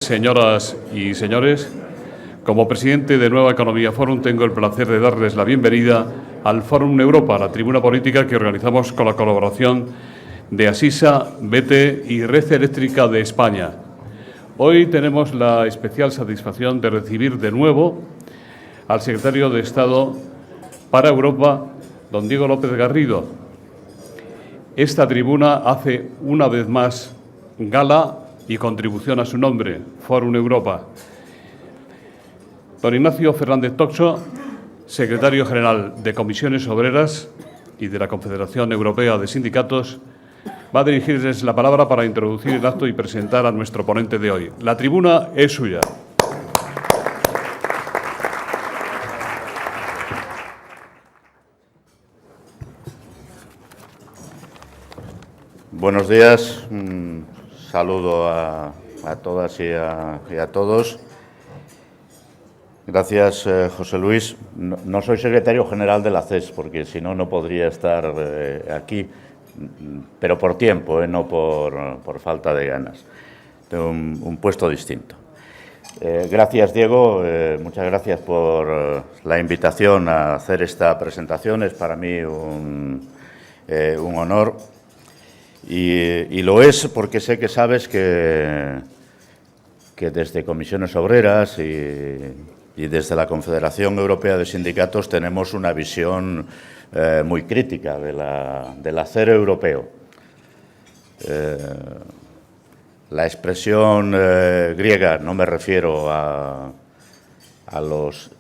Señoras y señores, como presidente de Nueva Economía Forum tengo el placer de darles la bienvenida al Fórum Europa, la tribuna política que organizamos con la colaboración de Asisa, BT y Red Eléctrica de España. Hoy tenemos la especial satisfacción de recibir de nuevo al secretario de Estado para Europa, don Diego López Garrido. Esta tribuna hace una vez más gala y contribución a su nombre, Fórum Europa. Don Ignacio Fernández Toxo, secretario general de Comisiones Obreras y de la Confederación Europea de Sindicatos, va a dirigirles la palabra para introducir el acto y presentar a nuestro ponente de hoy. La tribuna es suya. Buenos días, un saludo a todas y a todos. Gracias, José Luis. No soy secretario general de la CES, porque si no, no podría estar aquí, pero por tiempo, no por falta de ganas. Tengo un puesto distinto. Gracias, Diego. Muchas gracias por la invitación a hacer esta presentación. Es para mí un honor. Y lo es porque sé que sabes que desde Comisiones Obreras y desde la Confederación Europea de Sindicatos tenemos una visión muy crítica del hacer europeo. La expresión griega, no me refiero a los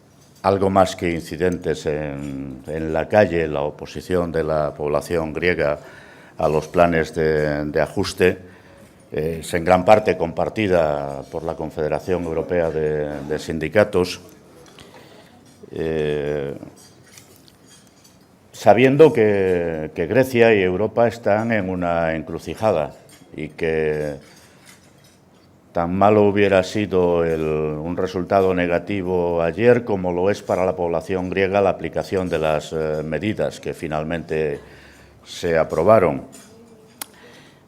algo más que incidentes en la calle, la oposición de la población griega a los planes de ajuste, es en gran parte compartida por la Confederación Europea de Sindicatos, sabiendo que Grecia y Europa están en una encrucijada y que tan malo hubiera sido un resultado negativo ayer como lo es para la población griega la aplicación de las medidas que finalmente se aprobaron.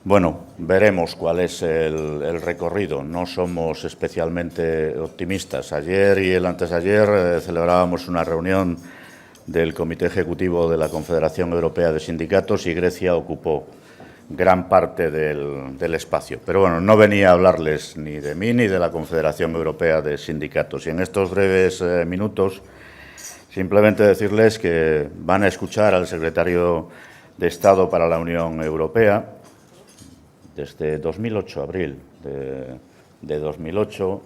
Bueno, veremos cuál es el recorrido. No somos especialmente optimistas. Ayer y el antes de ayer celebrábamos una reunión del Comité Ejecutivo de la Confederación Europea de Sindicatos y Grecia ocupó gran parte del espacio. Pero bueno, no venía a hablarles ni de mí ni de la Confederación Europea de Sindicatos. Y en estos breves minutos, simplemente decirles que van a escuchar al secretario de Estado para la Unión Europea desde 2008, abril de 2008.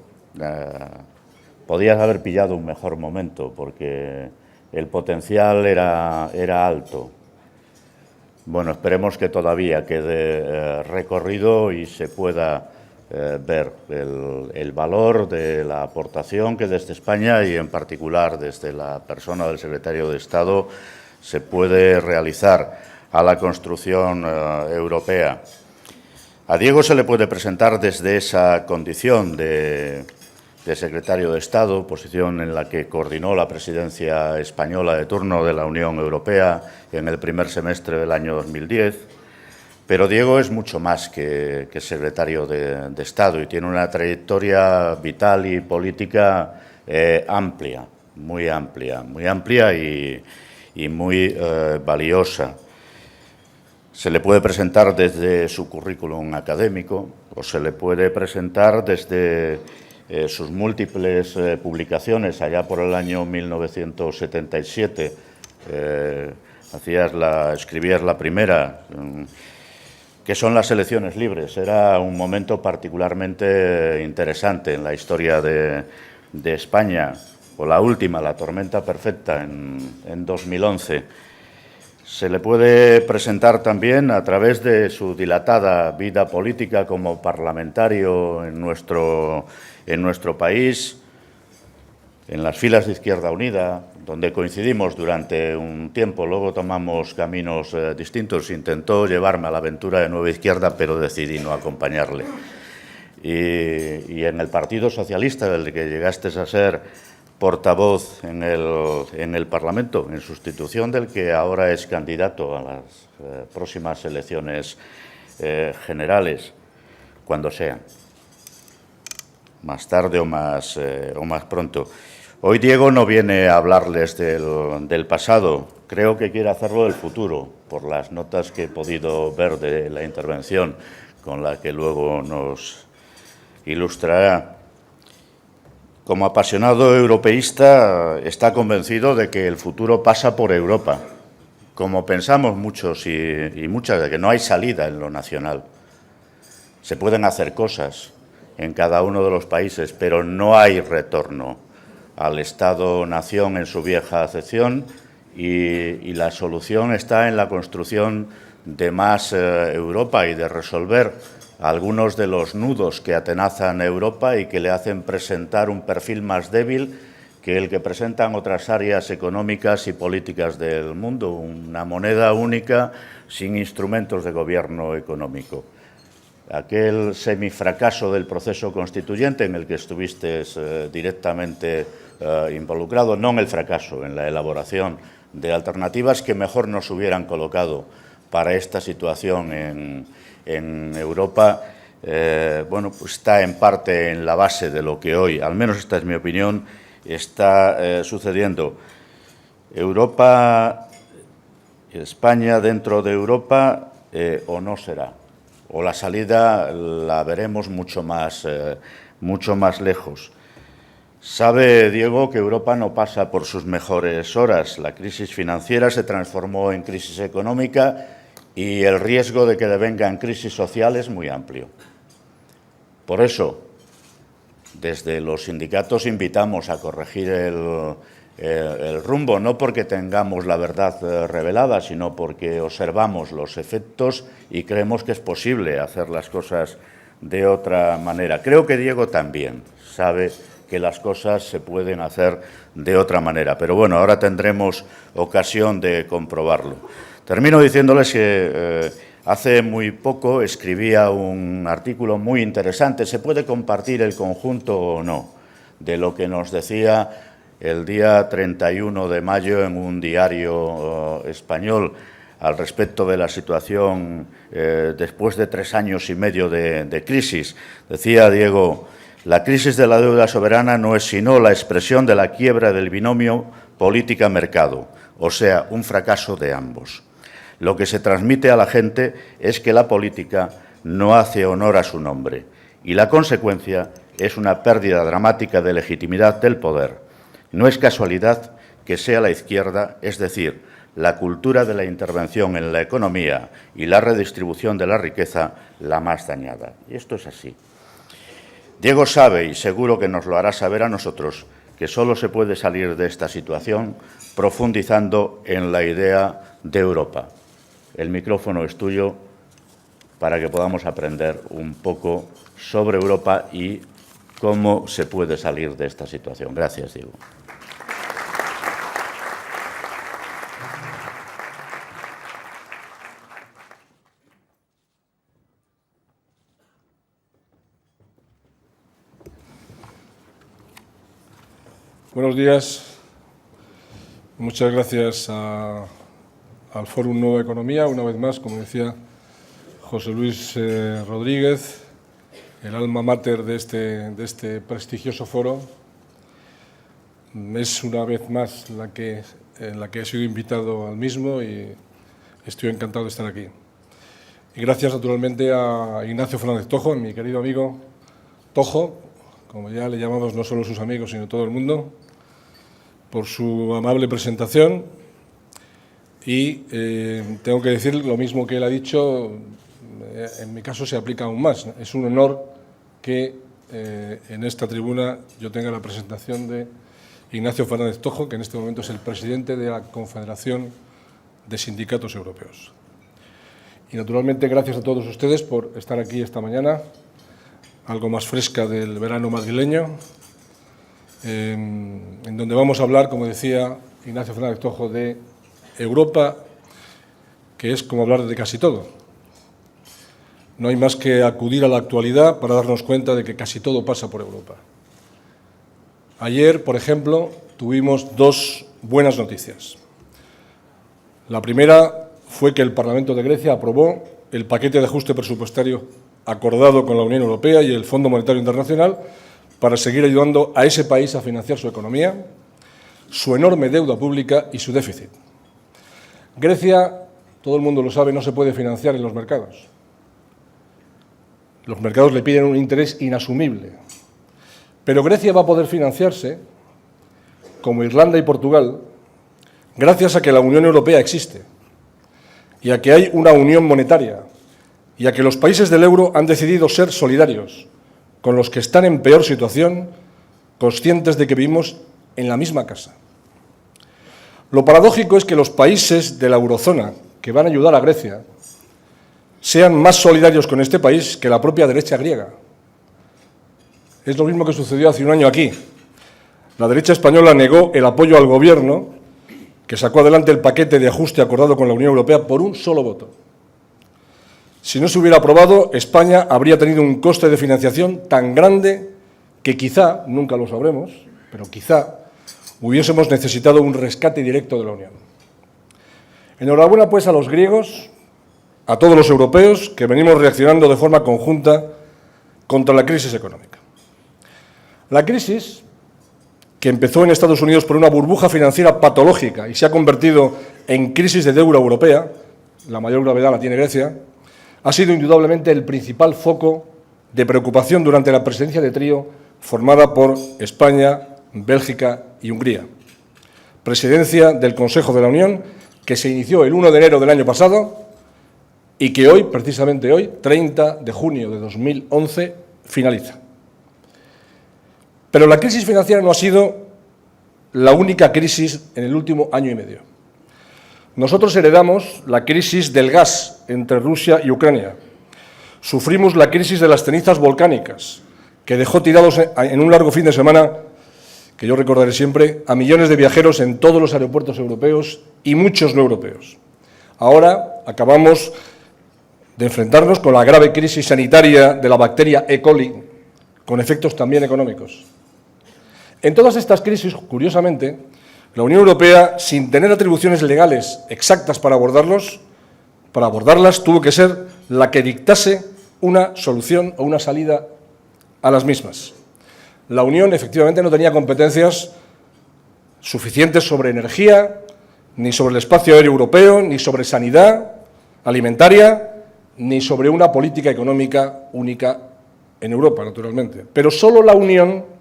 Podías haber pillado un mejor momento porque el potencial era alto. Bueno, esperemos que todavía quede recorrido y se pueda ver el valor de la aportación que desde España y en particular desde la persona del secretario de Estado se puede realizar a la construcción europea. A Diego se le puede presentar desde esa condición de secretario de Estado, posición en la que coordinó la presidencia española de turno de la Unión Europea en el primer semestre del año 2010. Pero Diego es mucho más que secretario de Estado y tiene una trayectoria vital y política amplia y muy valiosa. Se le puede presentar desde su currículum académico o se le puede presentar desde sus múltiples publicaciones. Allá por el año 1977 escribías la primera, que son las elecciones libres. Era un momento particularmente interesante en la historia de España, o la última, la tormenta perfecta, en 2011. Se le puede presentar también a través de su dilatada vida política como parlamentario en nuestro país, en las filas de Izquierda Unida, donde coincidimos durante un tiempo, luego tomamos caminos distintos. Intentó llevarme a la aventura de Nueva Izquierda, pero decidí no acompañarle. Y en el Partido Socialista, del que llegaste a ser portavoz en el Parlamento, en sustitución del que ahora es candidato a las próximas elecciones generales, cuando sean. más tarde o más pronto. Hoy Diego no viene a hablarles del pasado, creo que quiere hacerlo del futuro, por las notas que he podido ver de la intervención, con la que luego nos ilustrará. Como apasionado europeísta, está convencido de que el futuro pasa por Europa, como pensamos muchos y muchas, de que no hay salida en lo nacional. Se pueden hacer cosas en cada uno de los países, pero no hay retorno al Estado-nación en su vieja acepción y la solución está en la construcción de más Europa y de resolver algunos de los nudos que atenazan a Europa y que le hacen presentar un perfil más débil que el que presentan otras áreas económicas y políticas del mundo, una moneda única sin instrumentos de gobierno económico. Aquel semifracaso del proceso constituyente en el que estuviste directamente involucrado, no en el fracaso, en la elaboración de alternativas que mejor nos hubieran colocado para esta situación en Europa, bueno, pues está en parte en la base de lo que hoy, al menos esta es mi opinión, está sucediendo. Europa, España dentro de Europa, o no será, o la salida la veremos mucho más lejos. Sabe Diego que Europa no pasa por sus mejores horas. La crisis financiera se transformó en crisis económica y el riesgo de que devengan crisis sociales es muy amplio. Por eso, desde los sindicatos invitamos a corregir el rumbo, no porque tengamos la verdad revelada, sino porque observamos los efectos y creemos que es posible hacer las cosas de otra manera. Creo que Diego también sabe que las cosas se pueden hacer de otra manera, pero bueno, ahora tendremos ocasión de comprobarlo. Termino diciéndoles que hace muy poco escribía un artículo muy interesante, se puede compartir el conjunto o no, de lo que nos decía el día 31 de mayo en un diario español al respecto de la situación después de 3 años y medio de crisis. Decía Diego: la crisis de la deuda soberana no es sino la expresión de la quiebra del binomio política-mercado, o sea, un fracaso de ambos. Lo que se transmite a la gente es que la política no hace honor a su nombre y la consecuencia es una pérdida dramática de legitimidad del poder. No es casualidad que sea la izquierda, es decir, la cultura de la intervención en la economía y la redistribución de la riqueza, la más dañada. Y esto es así. Diego sabe, y seguro que nos lo hará saber a nosotros, que solo se puede salir de esta situación profundizando en la idea de Europa. El micrófono es tuyo para que podamos aprender un poco sobre Europa y cómo se puede salir de esta situación. Gracias, Diego. Buenos días. Muchas gracias al Fórum Nueva Economía, una vez más, como decía José Luis Rodríguez, el alma mater de este prestigioso foro. Es una vez más en la que he sido invitado al mismo y estoy encantado de estar aquí. Y gracias naturalmente a Ignacio Fernández Tojo, mi querido amigo Tojo, como ya le llamamos no solo sus amigos, sino todo el mundo, por su amable presentación. Y tengo que decir lo mismo que él ha dicho, en mi caso se aplica aún más. Es un honor que en esta tribuna yo tenga la presentación de Ignacio Fernández Tojo, que en este momento es el presidente de la Confederación de Sindicatos Europeos. Y naturalmente gracias a todos ustedes por estar aquí esta mañana, algo más fresca del verano madrileño, en donde vamos a hablar, como decía Ignacio Fernández Tojo, de Europa, que es como hablar de casi todo. No hay más que acudir a la actualidad para darnos cuenta de que casi todo pasa por Europa. Ayer, por ejemplo, tuvimos 2 buenas noticias. La primera fue que el Parlamento de Grecia aprobó el paquete de ajuste presupuestario acordado con la Unión Europea y el Fondo Monetario Internacional para seguir ayudando a ese país a financiar su economía, su enorme deuda pública y su déficit. Grecia, todo el mundo lo sabe, no se puede financiar en los mercados. Los mercados le piden un interés inasumible. Pero Grecia va a poder financiarse, como Irlanda y Portugal, gracias a que la Unión Europea existe y a que hay una unión monetaria y a que los países del euro han decidido ser solidarios con los que están en peor situación, conscientes de que vivimos en la misma casa. Lo paradójico es que los países de la eurozona que van a ayudar a Grecia sean más solidarios con este país que la propia derecha griega. Es lo mismo que sucedió hace un año aquí. La derecha española negó el apoyo al Gobierno, que sacó adelante el paquete de ajuste acordado con la Unión Europea por un solo voto. Si no se hubiera aprobado, España habría tenido un coste de financiación tan grande que quizá, nunca lo sabremos, pero quizá hubiésemos necesitado un rescate directo de la Unión. Enhorabuena, pues, a los griegos, a todos los europeos que venimos reaccionando de forma conjunta contra la crisis económica. La crisis, que empezó en Estados Unidos por una burbuja financiera patológica y se ha convertido en crisis de deuda europea, la mayor gravedad la tiene Grecia, ha sido indudablemente el principal foco de preocupación durante la presidencia de trío formada por España, Bélgica y Hungría. Presidencia del Consejo de la Unión que se inició el 1 de enero del año pasado y que hoy, precisamente hoy, 30 de junio de 2011, finaliza. Pero la crisis financiera no ha sido la única crisis en el último año y medio. Nosotros heredamos la crisis del gas entre Rusia y Ucrania. Sufrimos la crisis de las cenizas volcánicas, que dejó tirados en un largo fin de semana, que yo recordaré siempre, a millones de viajeros en todos los aeropuertos europeos y muchos no europeos. Ahora acabamos de enfrentarnos con la grave crisis sanitaria de la bacteria E. coli, con efectos también económicos. En todas estas crisis, curiosamente, la Unión Europea, sin tener atribuciones legales exactas para abordarlas, tuvo que ser la que dictase una solución o una salida a las mismas. La Unión, efectivamente, no tenía competencias suficientes sobre energía, ni sobre el espacio aéreo europeo, ni sobre sanidad alimentaria, ni sobre una política económica única en Europa, naturalmente. Pero solo la Unión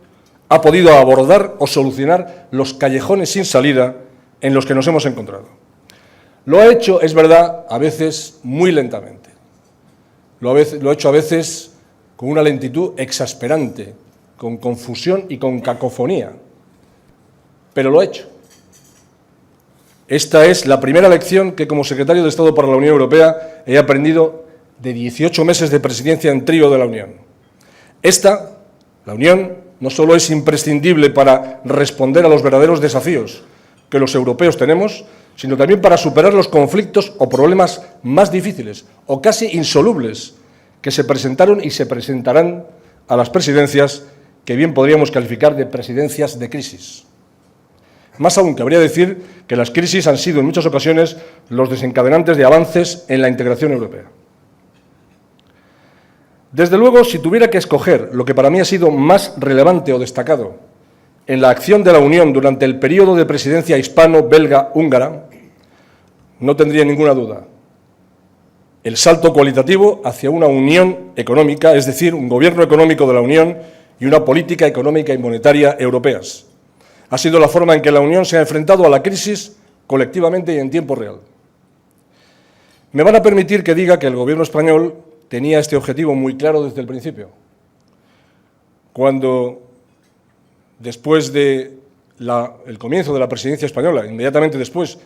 ha podido abordar o solucionar los callejones sin salida en los que nos hemos encontrado. Lo ha hecho, es verdad, a veces muy lentamente. Lo ha hecho a veces con una lentitud exasperante, con confusión y con cacofonía. Pero lo ha hecho. Esta es la primera lección que, como secretario de Estado para la Unión Europea, he aprendido de 18 meses de presidencia en trío de la Unión. La Unión, no solo es imprescindible para responder a los verdaderos desafíos que los europeos tenemos, sino también para superar los conflictos o problemas más difíciles o casi insolubles que se presentaron y se presentarán a las presidencias que bien podríamos calificar de presidencias de crisis. Más aún, cabría decir que las crisis han sido en muchas ocasiones los desencadenantes de avances en la integración europea. Desde luego, si tuviera que escoger lo que para mí ha sido más relevante o destacado en la acción de la Unión durante el periodo de presidencia hispano-belga-húngara, no tendría ninguna duda. El salto cualitativo hacia una unión económica, es decir, un gobierno económico de la Unión y una política económica y monetaria europeas. Ha sido la forma en que la Unión se ha enfrentado a la crisis colectivamente y en tiempo real. Me van a permitir que diga que el Gobierno español tenía este objetivo muy claro desde el principio. Cuando, después del comienzo de la presidencia española, inmediatamente después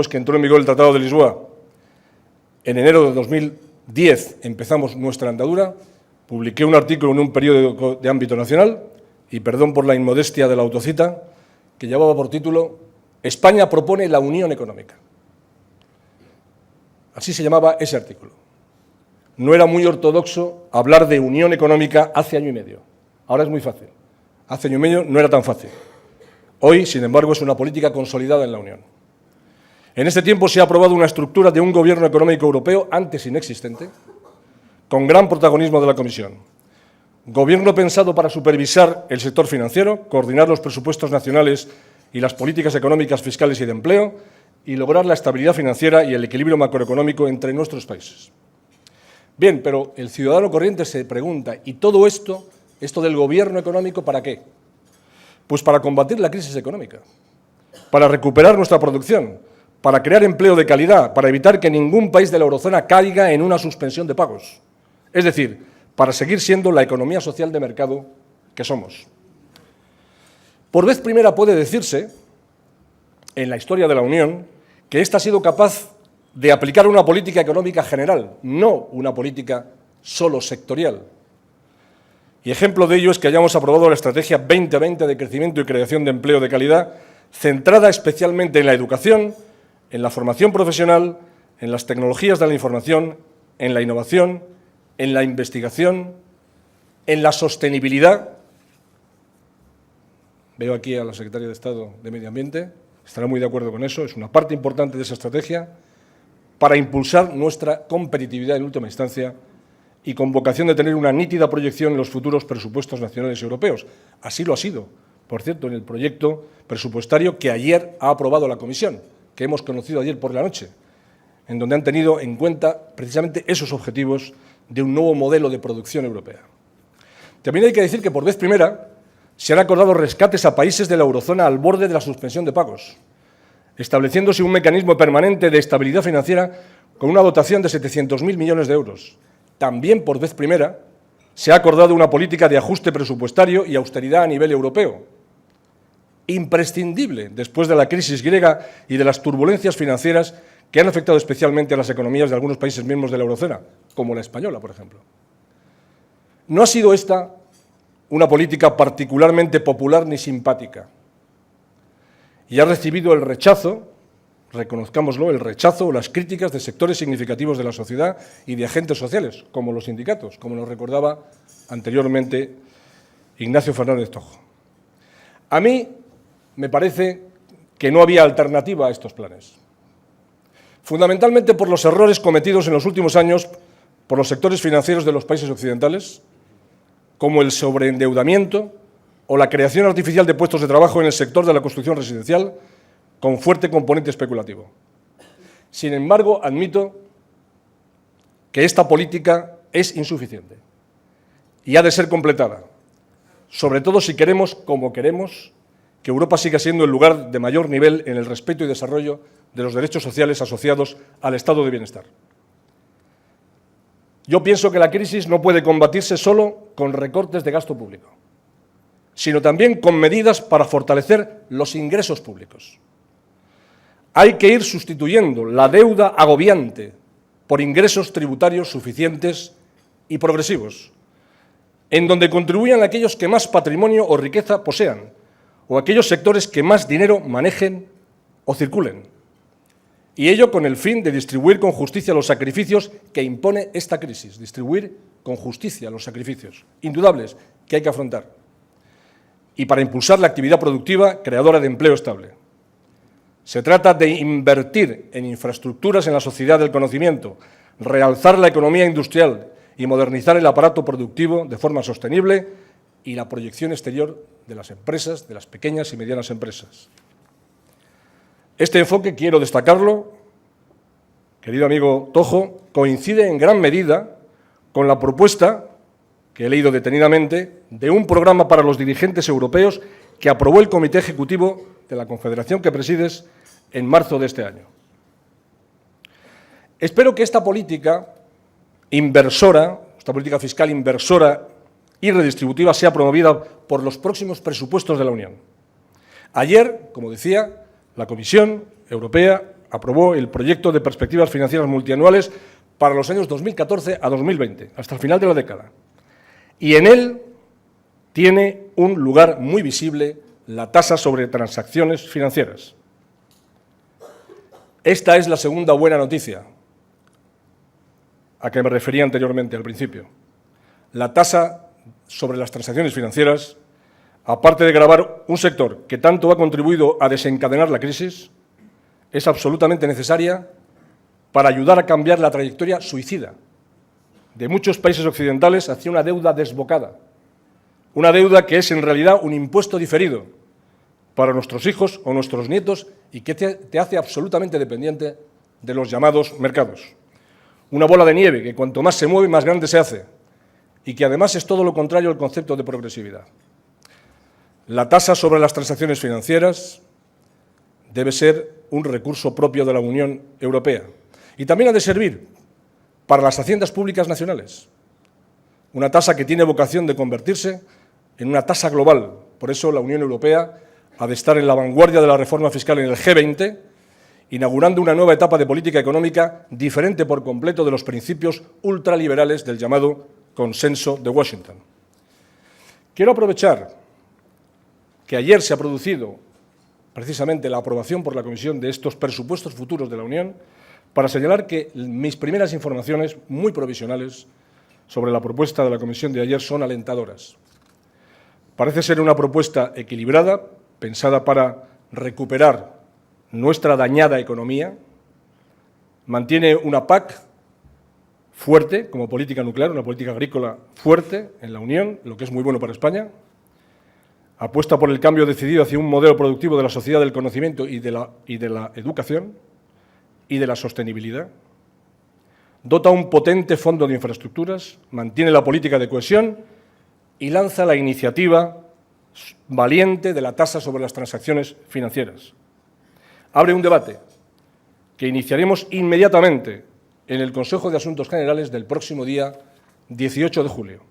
que entró en vigor el Tratado de Lisboa, en enero de 2010 empezamos nuestra andadura, publiqué un artículo en un periódico de ámbito nacional, y perdón por la inmodestia de la autocita, que llevaba por título «España propone la unión económica». Así se llamaba ese artículo. No era muy ortodoxo hablar de unión económica hace año y medio. Ahora es muy fácil. Hace año y medio no era tan fácil. Hoy, sin embargo, es una política consolidada en la Unión. En este tiempo se ha aprobado una estructura de un gobierno económico europeo antes inexistente, con gran protagonismo de la Comisión. Gobierno pensado para supervisar el sector financiero, coordinar los presupuestos nacionales y las políticas económicas, fiscales y de empleo, y lograr la estabilidad financiera y el equilibrio macroeconómico entre nuestros países. Bien, pero el ciudadano corriente se pregunta, ¿y todo esto del gobierno económico, para qué? Pues para combatir la crisis económica, para recuperar nuestra producción, para crear empleo de calidad, para evitar que ningún país de la eurozona caiga en una suspensión de pagos. Es decir, para seguir siendo la economía social de mercado que somos. Por vez primera puede decirse, en la historia de la Unión, que ésta ha sido capaz de aplicar una política económica general, no una política solo sectorial. Y ejemplo de ello es que hayamos aprobado la Estrategia 2020 de crecimiento y creación de empleo de calidad, centrada especialmente en la educación, en la formación profesional, en las tecnologías de la información, en la innovación, en la investigación, en la sostenibilidad. Veo aquí a la Secretaria de Estado de Medio Ambiente, estará muy de acuerdo con eso, es una parte importante de esa estrategia para impulsar nuestra competitividad en última instancia y con vocación de tener una nítida proyección en los futuros presupuestos nacionales y europeos. Así lo ha sido, por cierto, en el proyecto presupuestario que ayer ha aprobado la Comisión, que hemos conocido ayer por la noche, en donde han tenido en cuenta precisamente esos objetivos de un nuevo modelo de producción europea. También hay que decir que por vez primera se han acordado rescates a países de la eurozona al borde de la suspensión de pagos, estableciéndose un mecanismo permanente de estabilidad financiera con una dotación de 700.000 millones de euros. También por vez primera se ha acordado una política de ajuste presupuestario y austeridad a nivel europeo, imprescindible después de la crisis griega y de las turbulencias financieras que han afectado especialmente a las economías de algunos países miembros de la eurozona, como la española, por ejemplo. No ha sido esta una política particularmente popular ni simpática, y ha recibido el rechazo, reconozcámoslo, el rechazo o las críticas de sectores significativos de la sociedad y de agentes sociales, como los sindicatos, como nos recordaba anteriormente Ignacio Fernández Tojo. A mí me parece que no había alternativa a estos planes, fundamentalmente por los errores cometidos en los últimos años por los sectores financieros de los países occidentales, como el sobreendeudamiento o la creación artificial de puestos de trabajo en el sector de la construcción residencial, con fuerte componente especulativo. Sin embargo, admito que esta política es insuficiente y ha de ser completada, sobre todo si queremos, como queremos, que Europa siga siendo el lugar de mayor nivel en el respeto y desarrollo de los derechos sociales asociados al estado de bienestar. Yo pienso que la crisis no puede combatirse solo con recortes de gasto público, sino también con medidas para fortalecer los ingresos públicos. Hay que ir sustituyendo la deuda agobiante por ingresos tributarios suficientes y progresivos, en donde contribuyan aquellos que más patrimonio o riqueza posean, o aquellos sectores que más dinero manejen o circulen. Y ello con el fin de distribuir con justicia los sacrificios que impone esta crisis, distribuir con justicia los sacrificios indudables que hay que afrontar, y para impulsar la actividad productiva creadora de empleo estable. Se trata de invertir en infraestructuras en la sociedad del conocimiento, realzar la economía industrial y modernizar el aparato productivo de forma sostenible y la proyección exterior de las empresas, de las pequeñas y medianas empresas. Este enfoque, quiero destacarlo, querido amigo Tojo, coincide en gran medida con la propuesta, que he leído detenidamente, de un programa para los dirigentes europeos que aprobó el Comité Ejecutivo de la Confederación que presides en marzo de este año. Espero que esta política inversora, esta política fiscal inversora y redistributiva sea promovida por los próximos presupuestos de la Unión. Ayer, como decía, la Comisión Europea aprobó el proyecto de perspectivas financieras multianuales para los años 2014 a 2020, hasta el final de la década. Y en él tiene un lugar muy visible la tasa sobre transacciones financieras. Esta es la segunda buena noticia a que me refería anteriormente al principio. La tasa sobre las transacciones financieras, aparte de gravar un sector que tanto ha contribuido a desencadenar la crisis, es absolutamente necesaria para ayudar a cambiar la trayectoria suicida de muchos países occidentales hacia una deuda desbocada Una deuda que es en realidad un impuesto diferido para nuestros hijos o nuestros nietos y que te hace absolutamente dependiente de los llamados mercados. Una bola de nieve que cuanto más se mueve, más grande se hace y que además es todo lo contrario al concepto de progresividad. La tasa sobre las transacciones financieras debe ser un recurso propio de la Unión Europea y también ha de servir para las haciendas públicas nacionales. Una tasa que tiene vocación de convertirse en una tasa global. Por eso la Unión Europea ha de estar en la vanguardia de la reforma fiscal en el G20, inaugurando una nueva etapa de política económica diferente por completo de los principios ultraliberales del llamado consenso de Washington. Quiero aprovechar que ayer se ha producido precisamente la aprobación por la Comisión de estos presupuestos futuros de la Unión para señalar que mis primeras informaciones, muy provisionales, sobre la propuesta de la Comisión de ayer son alentadoras. Parece ser una propuesta equilibrada, pensada para recuperar nuestra dañada economía, mantiene una PAC fuerte como política nuclear, una política agrícola fuerte en la Unión, lo que es muy bueno para España, apuesta por el cambio decidido hacia un modelo productivo de la sociedad del conocimiento y de la educación y de la sostenibilidad, dota un potente fondo de infraestructuras, mantiene la política de cohesión y lanza la iniciativa valiente de la tasa sobre las transacciones financieras. Abre un debate que iniciaremos inmediatamente en el Consejo de Asuntos Generales del próximo día 18 de julio.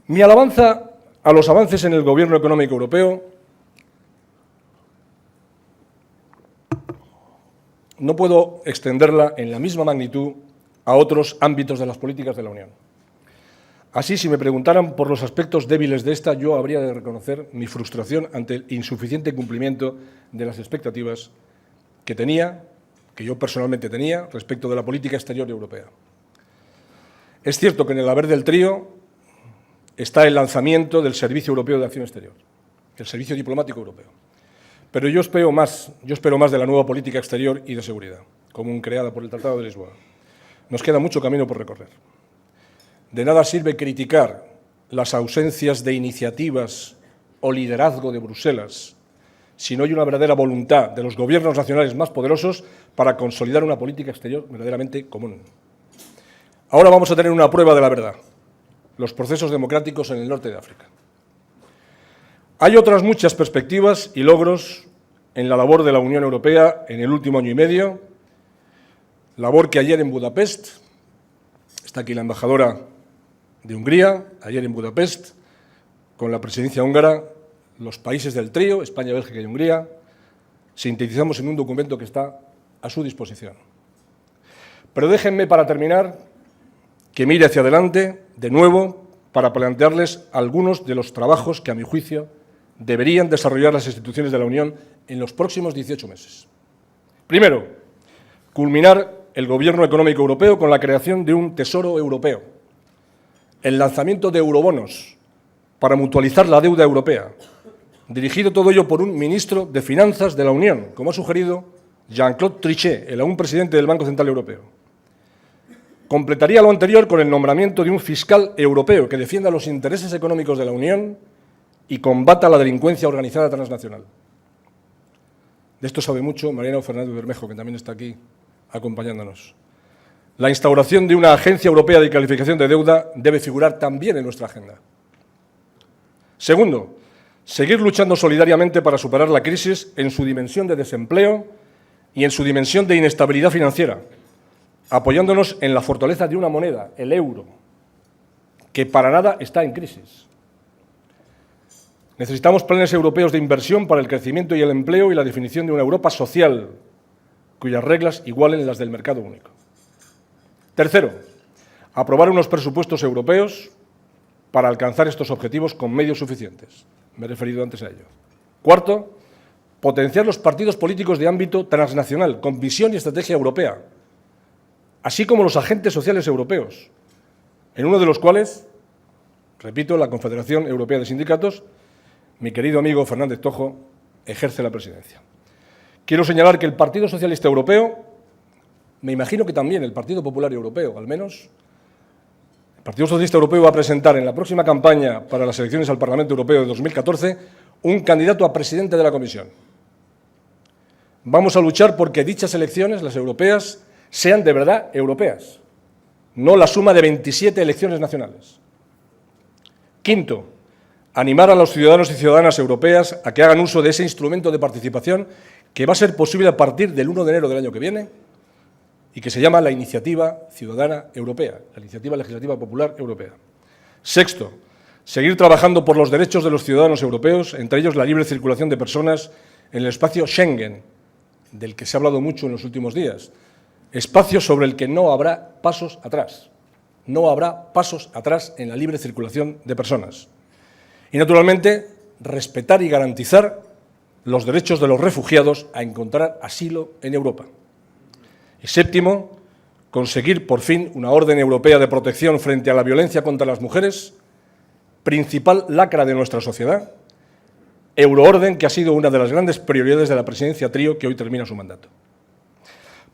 Mi alabanza a los avances en el Gobierno Económico Europeo no puedo extenderla en la misma magnitud a otros ámbitos de las políticas de la Unión. Así, si me preguntaran por los aspectos débiles de esta, yo habría de reconocer mi frustración ante el insuficiente cumplimiento de las expectativas que yo personalmente tenía, respecto de la política exterior europea. Es cierto que en el haber del trío está el lanzamiento del Servicio Europeo de Acción Exterior, el Servicio Diplomático Europeo. Pero yo espero más de la nueva política exterior y de seguridad, común creada por el Tratado de Lisboa. Nos queda mucho camino por recorrer. De nada sirve criticar las ausencias de iniciativas o liderazgo de Bruselas si no hay una verdadera voluntad de los gobiernos nacionales más poderosos para consolidar una política exterior verdaderamente común. Ahora vamos a tener una prueba de la verdad: los procesos democráticos en el norte de África. Hay otras muchas perspectivas y logros en la labor de la Unión Europea en el último año y medio, labor que ayer en Budapest, está aquí la embajadora de Hungría, ayer en Budapest, con la presidencia húngara, los países del trío, España, Bélgica y Hungría, sintetizamos en un documento que está a su disposición. Pero déjenme, para terminar, que mire hacia adelante, de nuevo, para plantearles algunos de los trabajos que, a mi juicio, deberían desarrollar las instituciones de la Unión en los próximos 18 meses. Primero, culminar el Gobierno Económico Europeo con la creación de un Tesoro Europeo, el lanzamiento de eurobonos para mutualizar la deuda europea, dirigido todo ello por un ministro de Finanzas de la Unión, como ha sugerido Jean-Claude Trichet, el aún presidente del Banco Central Europeo. Completaría lo anterior con el nombramiento de un fiscal europeo que defienda los intereses económicos de la Unión y combata la delincuencia organizada transnacional. De esto sabe mucho Mariano Fernández Bermejo, que también está aquí acompañándonos. La instauración de una agencia europea de calificación de deuda debe figurar también en nuestra agenda. Segundo, seguir luchando solidariamente para superar la crisis en su dimensión de desempleo y en su dimensión de inestabilidad financiera, apoyándonos en la fortaleza de una moneda, el euro, que para nada está en crisis. Necesitamos planes europeos de inversión para el crecimiento y el empleo y la definición de una Europa social, cuyas reglas igualen las del mercado único. Tercero, aprobar unos presupuestos europeos para alcanzar estos objetivos con medios suficientes. Me he referido antes a ello. Cuarto, potenciar los partidos políticos de ámbito transnacional, con visión y estrategia europea, así como los agentes sociales europeos, en uno de los cuales, repito, la Confederación Europea de Sindicatos, mi querido amigo Fernández Tojo ejerce la presidencia. Quiero señalar que el Partido Socialista Europeo, me imagino que también el Partido Popular Europeo, al menos, Partido Socialista Europeo va a presentar en la próxima campaña para las elecciones al Parlamento Europeo de 2014 un candidato a presidente de la Comisión. Vamos a luchar porque dichas elecciones, las europeas, sean de verdad europeas, no la suma de 27 elecciones nacionales. Quinto, animar a los ciudadanos y ciudadanas europeas a que hagan uso de ese instrumento de participación que va a ser posible a partir del 1 de enero del año que viene y que se llama la Iniciativa Ciudadana Europea, la Iniciativa Legislativa Popular Europea. Sexto, seguir trabajando por los derechos de los ciudadanos europeos, entre ellos la libre circulación de personas en el espacio Schengen, del que se ha hablado mucho en los últimos días, espacio sobre el que no habrá pasos atrás. No habrá pasos atrás en la libre circulación de personas. Y, naturalmente, respetar y garantizar los derechos de los refugiados a encontrar asilo en Europa. Y séptimo, conseguir por fin una orden europea de protección frente a la violencia contra las mujeres, principal lacra de nuestra sociedad, euroorden que ha sido una de las grandes prioridades de la presidencia trío que hoy termina su mandato.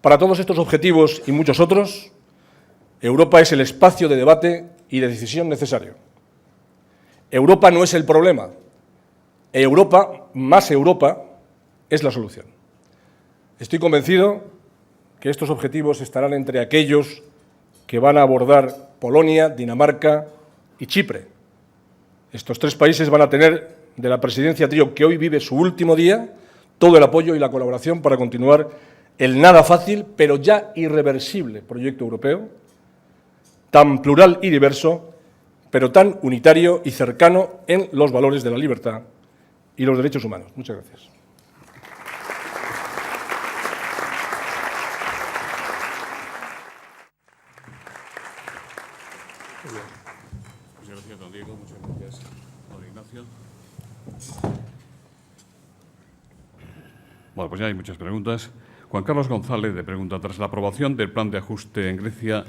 Para todos estos objetivos y muchos otros, Europa es el espacio de debate y de decisión necesario. Europa no es el problema. Europa, más Europa, es la solución. Estoy convencido que estos objetivos estarán entre aquellos que van a abordar Polonia, Dinamarca y Chipre. Estos tres países van a tener de la presidencia trío, que hoy vive su último día, todo el apoyo y la colaboración para continuar el nada fácil, pero ya irreversible proyecto europeo, tan plural y diverso, pero tan unitario y cercano en los valores de la libertad y los derechos humanos. Muchas gracias. Muchas gracias, don Diego. Muchas gracias, don Ignacio. Bueno, pues ya hay muchas preguntas. Juan Carlos González le pregunta, tras la aprobación del plan de ajuste en Grecia,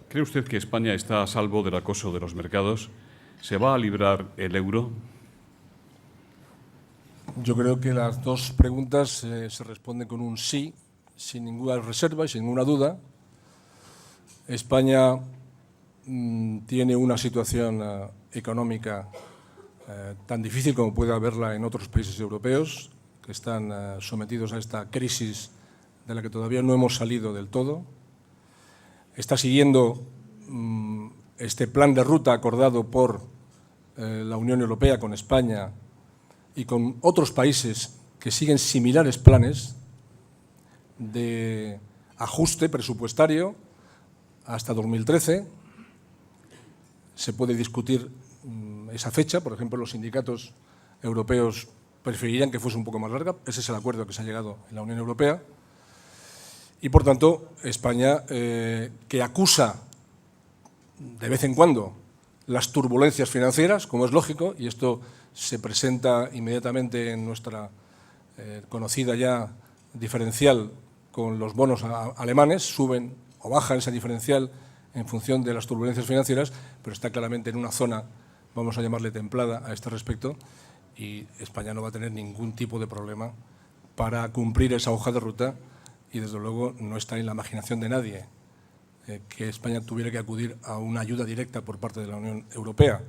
¿cree usted que España está a salvo del acoso de los mercados? ¿Se va a librar el euro? Yo creo que las dos preguntas se responden con un sí, sin ninguna reserva y sin ninguna duda. España tiene una situación económica tan difícil como puede haberla en otros países europeos, que están sometidos a esta crisis de la que todavía no hemos salido del todo. Está siguiendo este plan de ruta acordado por la Unión Europea con España y con otros países que siguen similares planes de ajuste presupuestario hasta 2013. Se puede discutir esa fecha, por ejemplo, los sindicatos europeos preferirían que fuese un poco más larga, ese es el acuerdo que se ha llegado en la Unión Europea, y por tanto España, que acusa de vez en cuando las turbulencias financieras, como es lógico, y esto se presenta inmediatamente en nuestra conocida ya diferencial con los bonos alemanes, suben o bajan esa diferencial en función de las turbulencias financieras, pero está claramente en una zona, vamos a llamarle templada a este respecto, y España no va a tener ningún tipo de problema para cumplir esa hoja de ruta y, desde luego, no está en la imaginación de nadie que España tuviera que acudir a una ayuda directa por parte de la Unión Europea.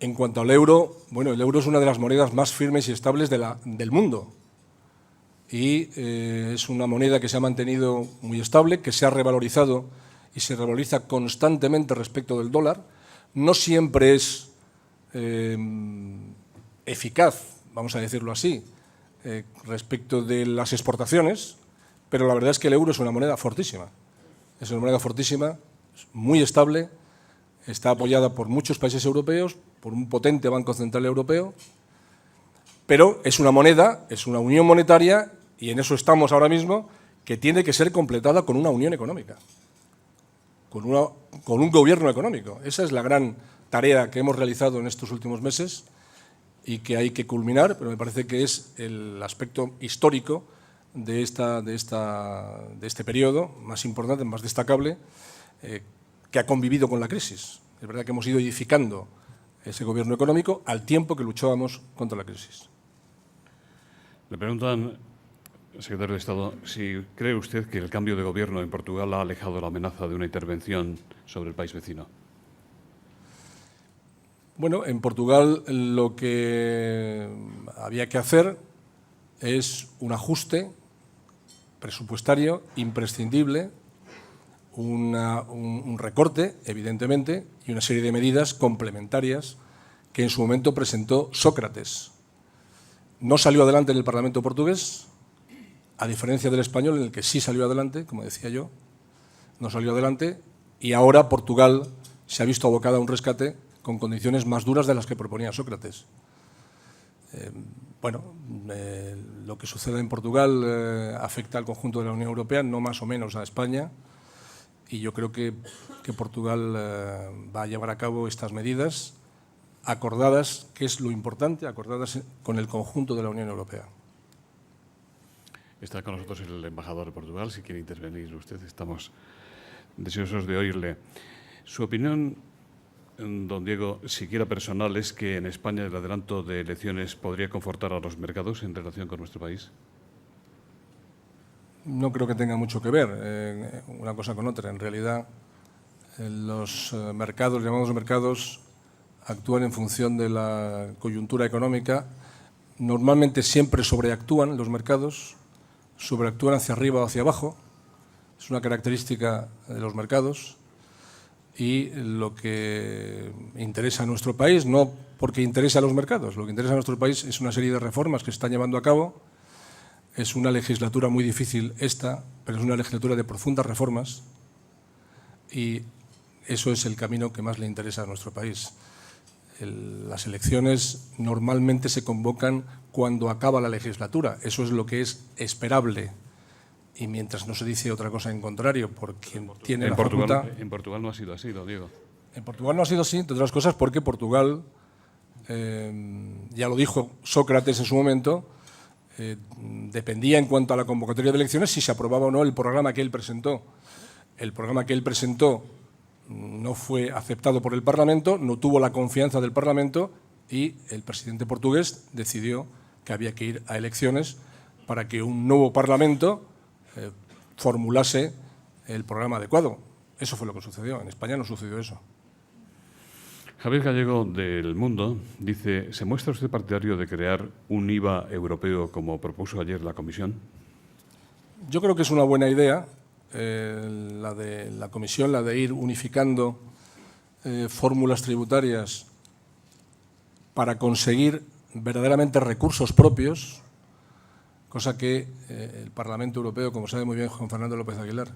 En cuanto al euro, bueno, el euro es una de las monedas más firmes y estables del mundo y es una moneda que se ha mantenido muy estable, que se ha revalorizado y se revaloriza constantemente respecto del dólar. No siempre es eficaz, vamos a decirlo así, respecto de las exportaciones, pero la verdad es que el euro es una moneda fortísima. Es una moneda fortísima, muy estable, está apoyada por muchos países europeos, por un potente Banco Central Europeo, pero es una moneda, es una unión monetaria, y en eso estamos ahora mismo, que tiene que ser completada con una unión económica, con un gobierno económico. Esa es la gran tarea que hemos realizado en estos últimos meses y que hay que culminar, pero me parece que es el aspecto histórico de este periodo más importante, más destacable, que ha convivido con la crisis. Es verdad que hemos ido edificando ese gobierno económico al tiempo que luchábamos contra la crisis. Le preguntan, secretario de Estado, si cree usted que el cambio de gobierno en Portugal ha alejado la amenaza de una intervención sobre el país vecino. Bueno, en Portugal lo que había que hacer es un ajuste presupuestario imprescindible, un recorte, evidentemente, y una serie de medidas complementarias que en su momento presentó Sócrates. No salió adelante en el Parlamento portugués, a diferencia del español, en el que sí salió adelante, como decía yo, no salió adelante, y ahora Portugal se ha visto abocada a un rescate con condiciones más duras de las que proponía Sócrates. Lo que sucede en Portugal afecta al conjunto de la Unión Europea, no más o menos a España, y yo creo que Portugal va a llevar a cabo estas medidas acordadas, que es lo importante, acordadas con el conjunto de la Unión Europea. Está con nosotros el embajador de Portugal, si quiere intervenir usted, estamos deseosos de oírle. Su opinión, don Diego, siquiera personal, es que en España el adelanto de elecciones podría confortar a los mercados en relación con nuestro país. No creo que tenga mucho que ver una cosa con otra. En realidad, los mercados, llamados mercados, actúan en función de la coyuntura económica. Normalmente siempre sobreactúan los mercados, sobreactúan hacia arriba o hacia abajo. Es una característica de los mercados. Y lo que interesa a nuestro país, no porque interese a los mercados, lo que interesa a nuestro país es una serie de reformas que se están llevando a cabo. Es una legislatura muy difícil esta, pero es una legislatura de profundas reformas y eso es el camino que más le interesa a nuestro país. Las elecciones normalmente se convocan cuando acaba la legislatura, eso es lo que es esperable. Y mientras no se dice otra cosa en contrario por quien tiene la facultad... En Portugal no ha sido así, lo digo. En Portugal no ha sido así, entre otras cosas, porque Portugal, ya lo dijo Sócrates en su momento, dependía en cuanto a la convocatoria de elecciones si se aprobaba o no el programa que él presentó. El programa que él presentó no fue aceptado por el Parlamento, no tuvo la confianza del Parlamento y el presidente portugués decidió que había que ir a elecciones para que un nuevo Parlamento formulase el programa adecuado. Eso fue lo que sucedió. En España no sucedió eso. Javier Gallego, del Mundo, dice: ¿se muestra usted partidario de crear un IVA europeo como propuso ayer la Comisión? Yo creo que es una buena idea la de la Comisión, la de ir unificando fórmulas tributarias para conseguir verdaderamente recursos propios, cosa que el Parlamento Europeo, como sabe muy bien Juan Fernando López Aguilar,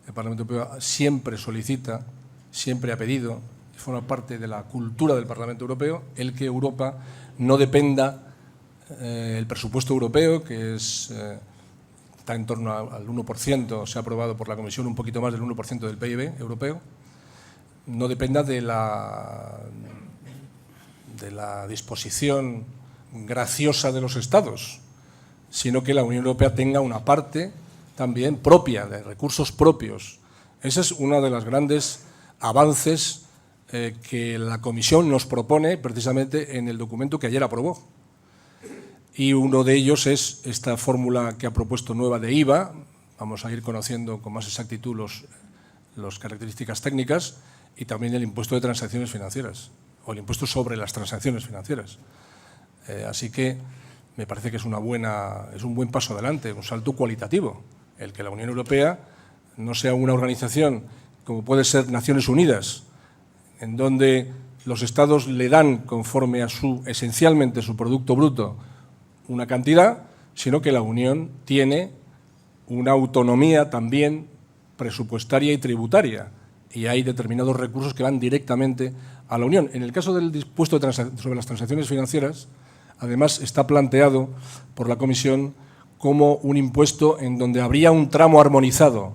el Parlamento Europeo siempre solicita, siempre ha pedido, y forma parte de la cultura del Parlamento Europeo, el que Europa no dependa el presupuesto europeo, que está en torno al 1%, se ha aprobado por la Comisión un poquito más del 1% del PIB europeo, no dependa de la disposición graciosa de los Estados, sino que la Unión Europea tenga una parte también propia, de recursos propios. Ese es uno de los grandes avances que la Comisión nos propone precisamente en el documento que ayer aprobó. Y uno de ellos es esta fórmula que ha propuesto nueva de IVA. Vamos a ir conociendo con más exactitud las características técnicas y también el impuesto de transacciones financieras o el impuesto sobre las transacciones financieras. Así que me parece que es un buen paso adelante, un salto cualitativo, el que la Unión Europea no sea una organización como puede ser Naciones Unidas, en donde los Estados le dan conforme a esencialmente su Producto Bruto una cantidad, sino que la Unión tiene una autonomía también presupuestaria y tributaria, y hay determinados recursos que van directamente a la Unión. En el caso del impuesto sobre las transacciones financieras, además está planteado por la Comisión como un impuesto en donde habría un tramo armonizado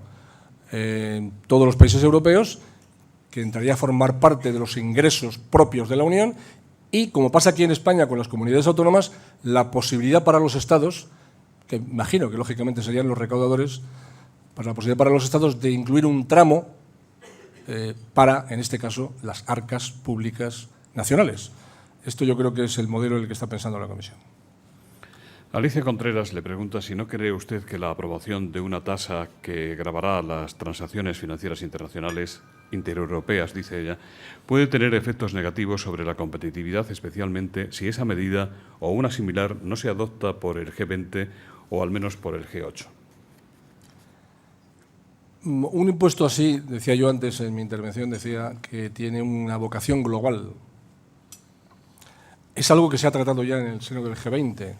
en todos los países europeos que entraría a formar parte de los ingresos propios de la Unión y, como pasa aquí en España con las comunidades autónomas, la posibilidad para los Estados, que imagino que lógicamente serían los recaudadores, pues la posibilidad para los Estados de incluir un tramo para, en este caso, las arcas públicas nacionales. Esto yo creo que es el modelo en el que está pensando la Comisión. Alicia Contreras le pregunta si no cree usted que la aprobación de una tasa que gravará las transacciones financieras internacionales intereuropeas, dice ella, puede tener efectos negativos sobre la competitividad, especialmente si esa medida o una similar no se adopta por el G20 o al menos por el G8. Un impuesto así, decía yo antes en mi intervención, decía que tiene una vocación global. Es algo que se ha tratado ya en el seno del G20.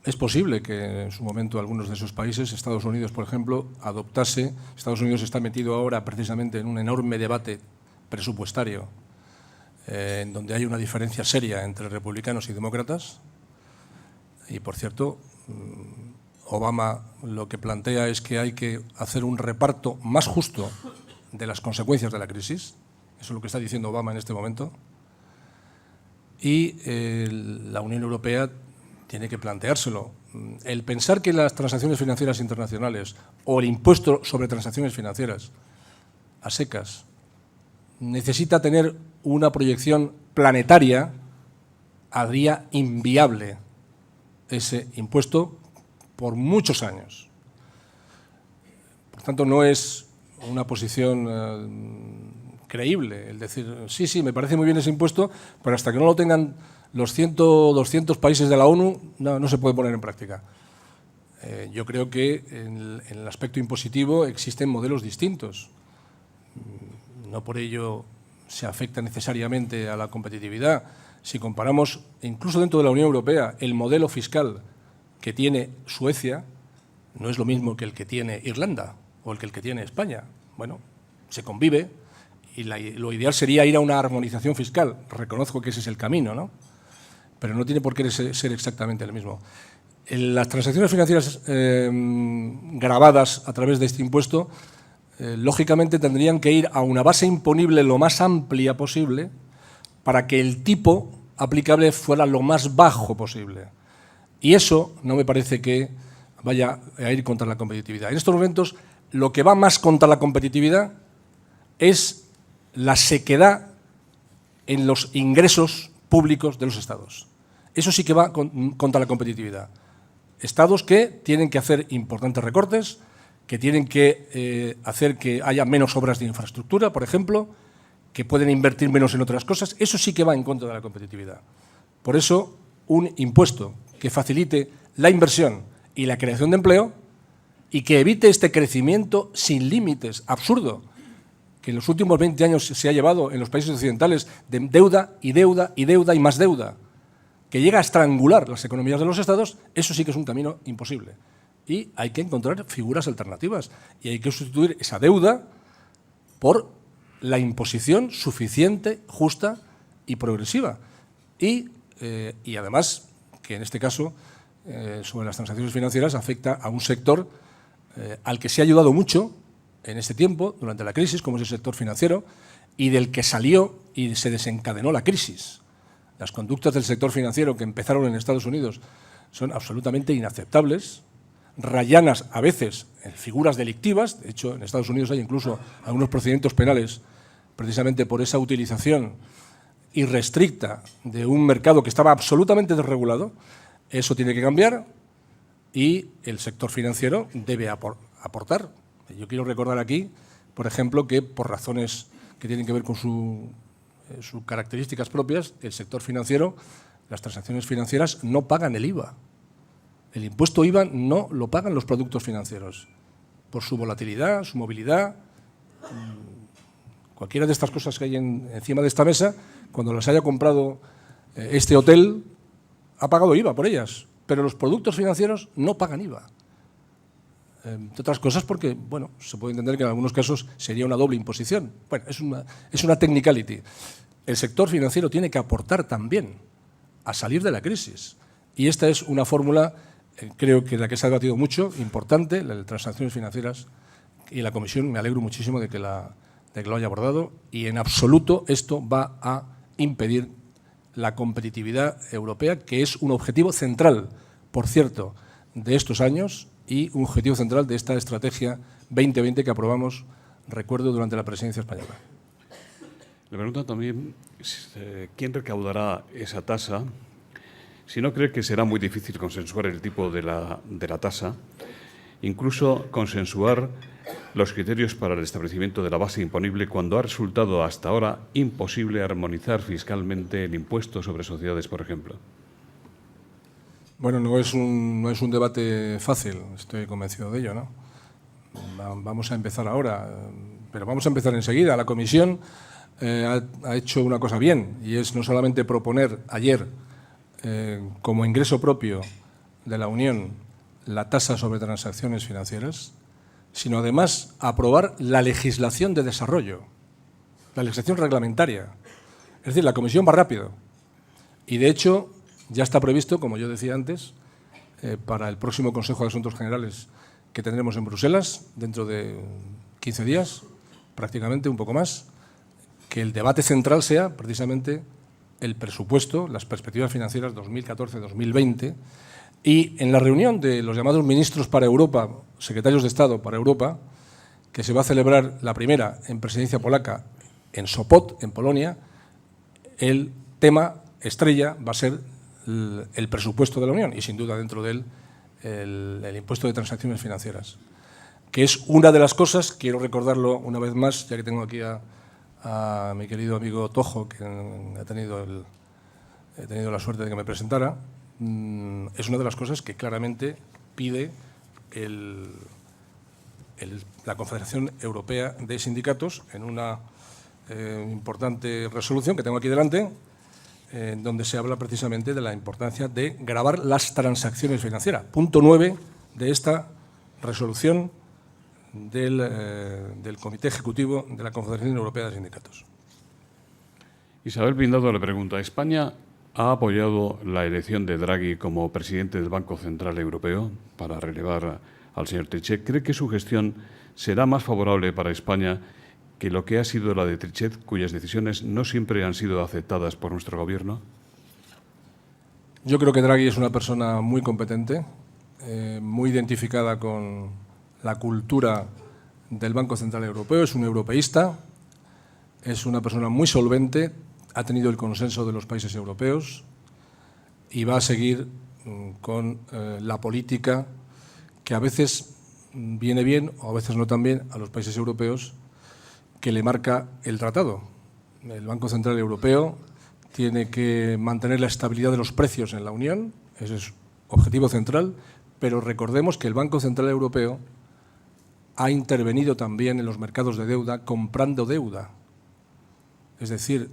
Es posible que en su momento algunos de esos países, Estados Unidos, por ejemplo, adoptase. Estados Unidos está metido ahora precisamente en un enorme debate presupuestario, en donde hay una diferencia seria entre republicanos y demócratas. Y, por cierto, Obama lo que plantea es que hay que hacer un reparto más justo de las consecuencias de la crisis. Eso es lo que está diciendo Obama en este momento. Y la Unión Europea tiene que planteárselo. El pensar que las transacciones financieras internacionales o el impuesto sobre transacciones financieras a secas necesita tener una proyección planetaria, haría inviable ese impuesto por muchos años. Por tanto, no es una posición creíble el decir, sí, me parece muy bien ese impuesto, pero hasta que no lo tengan los 200 países de la ONU, no se puede poner en práctica. Yo creo que en el aspecto impositivo existen modelos distintos. No por ello se afecta necesariamente a la competitividad. Si comparamos, incluso dentro de la Unión Europea, el modelo fiscal que tiene Suecia no es lo mismo que el que tiene Irlanda o el que tiene España. Bueno, se convive y lo ideal sería ir a una armonización fiscal. Reconozco que ese es el camino, ¿no? Pero no tiene por qué ser exactamente el mismo. Las transacciones financieras gravadas a través de este impuesto, lógicamente tendrían que ir a una base imponible lo más amplia posible para que el tipo aplicable fuera lo más bajo posible. Y eso no me parece que vaya a ir contra la competitividad. En estos momentos, lo que va más contra la competitividad es la sequedad en los ingresos públicos de los estados. Eso sí que va contra la competitividad. Estados que tienen que hacer importantes recortes, que tienen que hacer que haya menos obras de infraestructura, por ejemplo, que pueden invertir menos en otras cosas. Eso sí que va en contra de la competitividad. Por eso, un impuesto que facilite la inversión y la creación de empleo y que evite este crecimiento sin límites absurdo que en los últimos 20 años se ha llevado en los países occidentales de deuda y deuda y deuda y más deuda, que llega a estrangular las economías de los estados, eso sí que es un camino imposible. Y hay que encontrar figuras alternativas y hay que sustituir esa deuda por la imposición suficiente, justa y progresiva. Y además, que en este caso, sobre las transacciones financieras, afecta a un sector al que se ha ayudado mucho en este tiempo, durante la crisis, como es el sector financiero, y del que salió y se desencadenó la crisis. Las conductas del sector financiero que empezaron en Estados Unidos son absolutamente inaceptables, rayanas a veces en figuras delictivas. De hecho, en Estados Unidos hay incluso algunos procedimientos penales precisamente por esa utilización irrestricta de un mercado que estaba absolutamente desregulado. Eso tiene que cambiar y el sector financiero debe aportar. Yo quiero recordar aquí, por ejemplo, que por razones que tienen que ver con sus características propias, el sector financiero, las transacciones financieras no pagan el IVA. El impuesto IVA no lo pagan los productos financieros por su volatilidad, su movilidad. Cualquiera de estas cosas que hay encima de esta mesa, cuando las haya comprado este hotel, ha pagado IVA por ellas, pero los productos financieros no pagan IVA. Entre otras cosas porque, bueno, se puede entender que en algunos casos sería una doble imposición. Bueno, es una technicality. El sector financiero tiene que aportar también a salir de la crisis. Y esta es una fórmula, creo que la que se ha debatido mucho, importante, la de transacciones financieras, y la Comisión me alegro muchísimo de que lo haya abordado, y en absoluto esto va a impedir la competitividad europea, que es un objetivo central, por cierto, de estos años y un objetivo central de esta estrategia 2020 que aprobamos, recuerdo, durante la presidencia española. Le preguntan también quién recaudará esa tasa si no cree que será muy difícil consensuar el tipo de la tasa, incluso consensuar los criterios para el establecimiento de la base imponible cuando ha resultado hasta ahora imposible armonizar fiscalmente el impuesto sobre sociedades, por ejemplo. Bueno, no es un debate fácil, estoy convencido de ello, ¿no? Vamos a empezar ahora, pero vamos a empezar enseguida. La Comisión ha hecho una cosa bien, y es no solamente proponer ayer como ingreso propio de la Unión la tasa sobre transacciones financieras, sino además aprobar la legislación de desarrollo, la legislación reglamentaria. Es decir, la Comisión va rápido. Y, de hecho, ya está previsto, como yo decía antes, para el próximo Consejo de Asuntos Generales que tendremos en Bruselas, dentro de 15 días, prácticamente un poco más, que el debate central sea precisamente el presupuesto, las perspectivas financieras 2014-2020, y en la reunión de los llamados ministros para Europa, secretarios de Estado para Europa, que se va a celebrar la primera en presidencia polaca en Sopot, en Polonia, el tema estrella va a ser el presupuesto de la Unión y, sin duda, dentro de él, el impuesto de transacciones financieras, que es una de las cosas, quiero recordarlo una vez más, ya que tengo aquí a mi querido amigo Tojo, que he tenido la suerte de que me presentara, es una de las cosas que claramente pide la Confederación Europea de Sindicatos en una importante resolución que tengo aquí delante, donde se habla precisamente de la importancia de gravar las transacciones financieras. Punto 9 de esta resolución del Comité Ejecutivo de la Confederación Europea de Sindicatos. Isabel Pindado le pregunta, ¿España ha apoyado la elección de Draghi como presidente del Banco Central Europeo para relevar al señor Trichet? ¿Cree que su gestión será más favorable para España que lo que ha sido la de Trichet, cuyas decisiones no siempre han sido aceptadas por nuestro Gobierno? Yo creo que Draghi es una persona muy competente, muy identificada con la cultura del Banco Central Europeo, es un europeísta, es una persona muy solvente, ha tenido el consenso de los países europeos y va a seguir con la política que a veces viene bien o a veces no tan bien a los países europeos, que le marca el tratado. El Banco Central Europeo tiene que mantener la estabilidad de los precios en la Unión, ese es objetivo central, pero recordemos que el Banco Central Europeo ha intervenido también en los mercados de deuda comprando deuda. Es decir,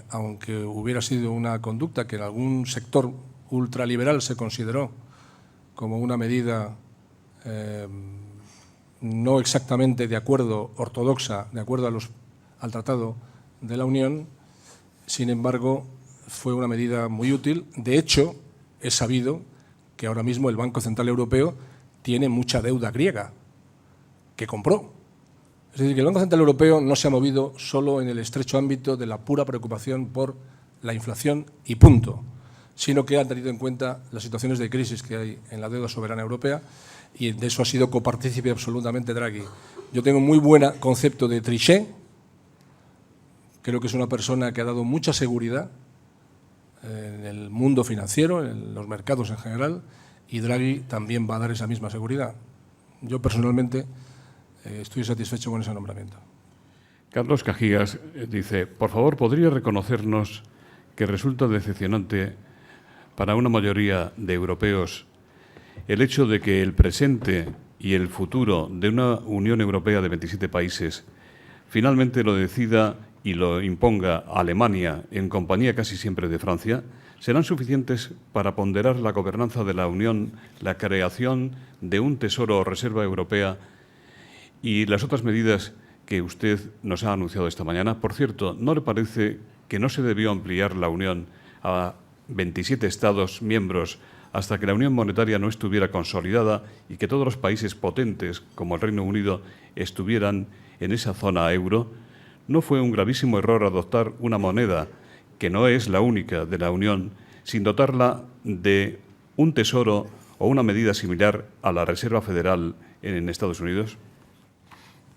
aunque hubiera sido una conducta que en algún sector ultraliberal se consideró como una medida no exactamente de acuerdo, ortodoxa, de acuerdo al Tratado de la Unión, sin embargo, fue una medida muy útil. De hecho, es sabido que ahora mismo el Banco Central Europeo tiene mucha deuda griega que compró. Es decir, que el Banco Central Europeo no se ha movido solo en el estrecho ámbito de la pura preocupación por la inflación y punto, sino que ha tenido en cuenta las situaciones de crisis que hay en la deuda soberana europea, y de eso ha sido copartícipe absolutamente Draghi. Yo tengo muy buen concepto de Trichet, creo que es una persona que ha dado mucha seguridad en el mundo financiero, en los mercados en general, y Draghi también va a dar esa misma seguridad. Yo personalmente estoy satisfecho con ese nombramiento. Carlos Cajigas dice, por favor, ¿podría reconocernos que resulta decepcionante para una mayoría de europeos el hecho de que el presente y el futuro de una Unión Europea de 27 países finalmente lo decida y lo imponga Alemania en compañía casi siempre de Francia? ¿Serán suficientes para ponderar la gobernanza de la Unión, la creación de un tesoro o reserva europea y las otras medidas que usted nos ha anunciado esta mañana? Por cierto, ¿no le parece que no se debió ampliar la Unión a 27 Estados miembros hasta que la Unión Monetaria no estuviera consolidada y que todos los países potentes, como el Reino Unido, estuvieran en esa zona euro? ¿No fue un gravísimo error adoptar una moneda que no es la única de la Unión, sin dotarla de un tesoro o una medida similar a la Reserva Federal en Estados Unidos?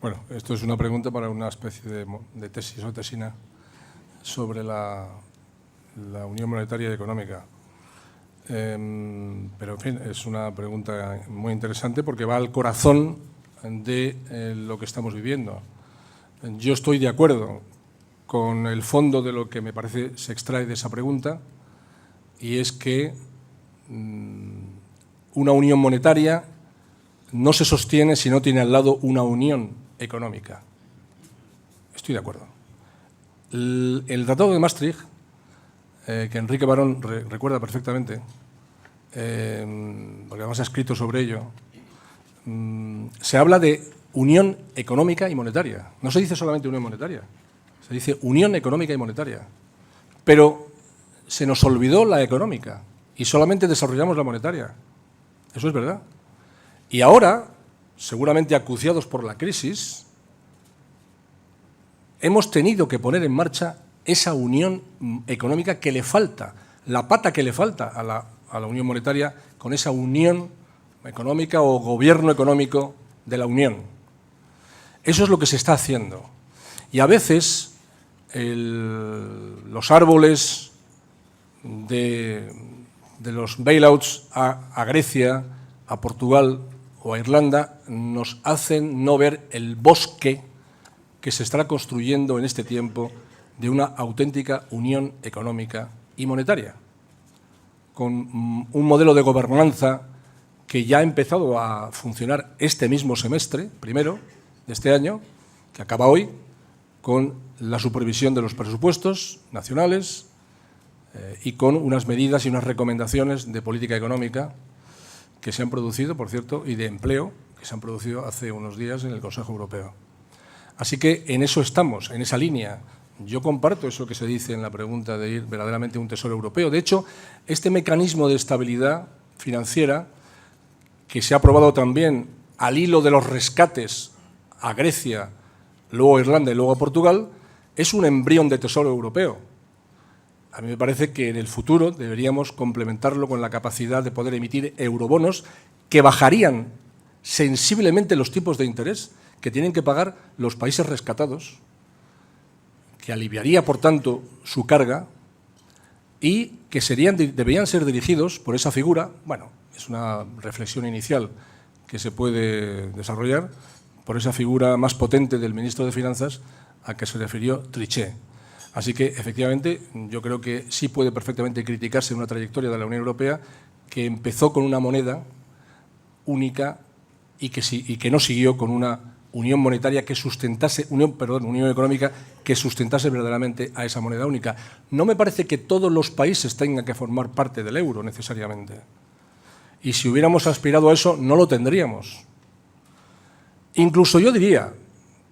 Bueno, esto es una pregunta para una especie de tesis o tesina sobre la Unión Monetaria y Económica. Pero, en fin, es una pregunta muy interesante porque va al corazón de lo que estamos viviendo. Yo estoy de acuerdo con el fondo de lo que me parece se extrae de esa pregunta, y es que una unión monetaria no se sostiene si no tiene al lado una unión económica. Estoy de acuerdo. El Tratado de Maastricht, que Enrique Barón recuerda perfectamente, porque además ha escrito sobre ello, se habla de unión económica y monetaria. No se dice solamente unión monetaria, se dice unión económica y monetaria. Pero se nos olvidó la económica y solamente desarrollamos la monetaria. Eso es verdad. Y ahora, seguramente acuciados por la crisis, hemos tenido que poner en marcha esa unión económica que le falta, la pata que le falta a la unión monetaria, con esa unión económica o gobierno económico de la Unión. Eso es lo que se está haciendo. Y a veces los árboles de los bailouts a Grecia, a Portugal o a Irlanda nos hacen no ver el bosque que se estará construyendo en este tiempo de una auténtica unión económica y monetaria, con un modelo de gobernanza que ya ha empezado a funcionar este mismo semestre, primero, de este año, que acaba hoy, con la supervisión de los presupuestos nacionales y con unas medidas y unas recomendaciones de política económica que se han producido, por cierto, y de empleo, que se han producido hace unos días en el Consejo Europeo. Así que en eso estamos, en esa línea. Yo comparto eso que se dice en la pregunta de ir verdaderamente a un tesoro europeo. De hecho, este mecanismo de estabilidad financiera, que se ha aprobado también al hilo de los rescates a Grecia, luego a Irlanda y luego a Portugal, es un embrión de tesoro europeo. A mí me parece que en el futuro deberíamos complementarlo con la capacidad de poder emitir eurobonos que bajarían sensiblemente los tipos de interés que tienen que pagar los países rescatados, que aliviaría, por tanto, su carga y que deberían ser dirigidos por esa figura. Bueno, es una reflexión inicial que se puede desarrollar por esa figura más potente del ministro de Finanzas a que se refirió Trichet. Así que, efectivamente, yo creo que sí puede perfectamente criticarse una trayectoria de la Unión Europea que empezó con una moneda única y que no siguió con una unión monetaria que sustentase, unión económica que sustentase verdaderamente a esa moneda única. No me parece que todos los países tengan que formar parte del euro necesariamente. Y si hubiéramos aspirado a eso, no lo tendríamos. Incluso yo diría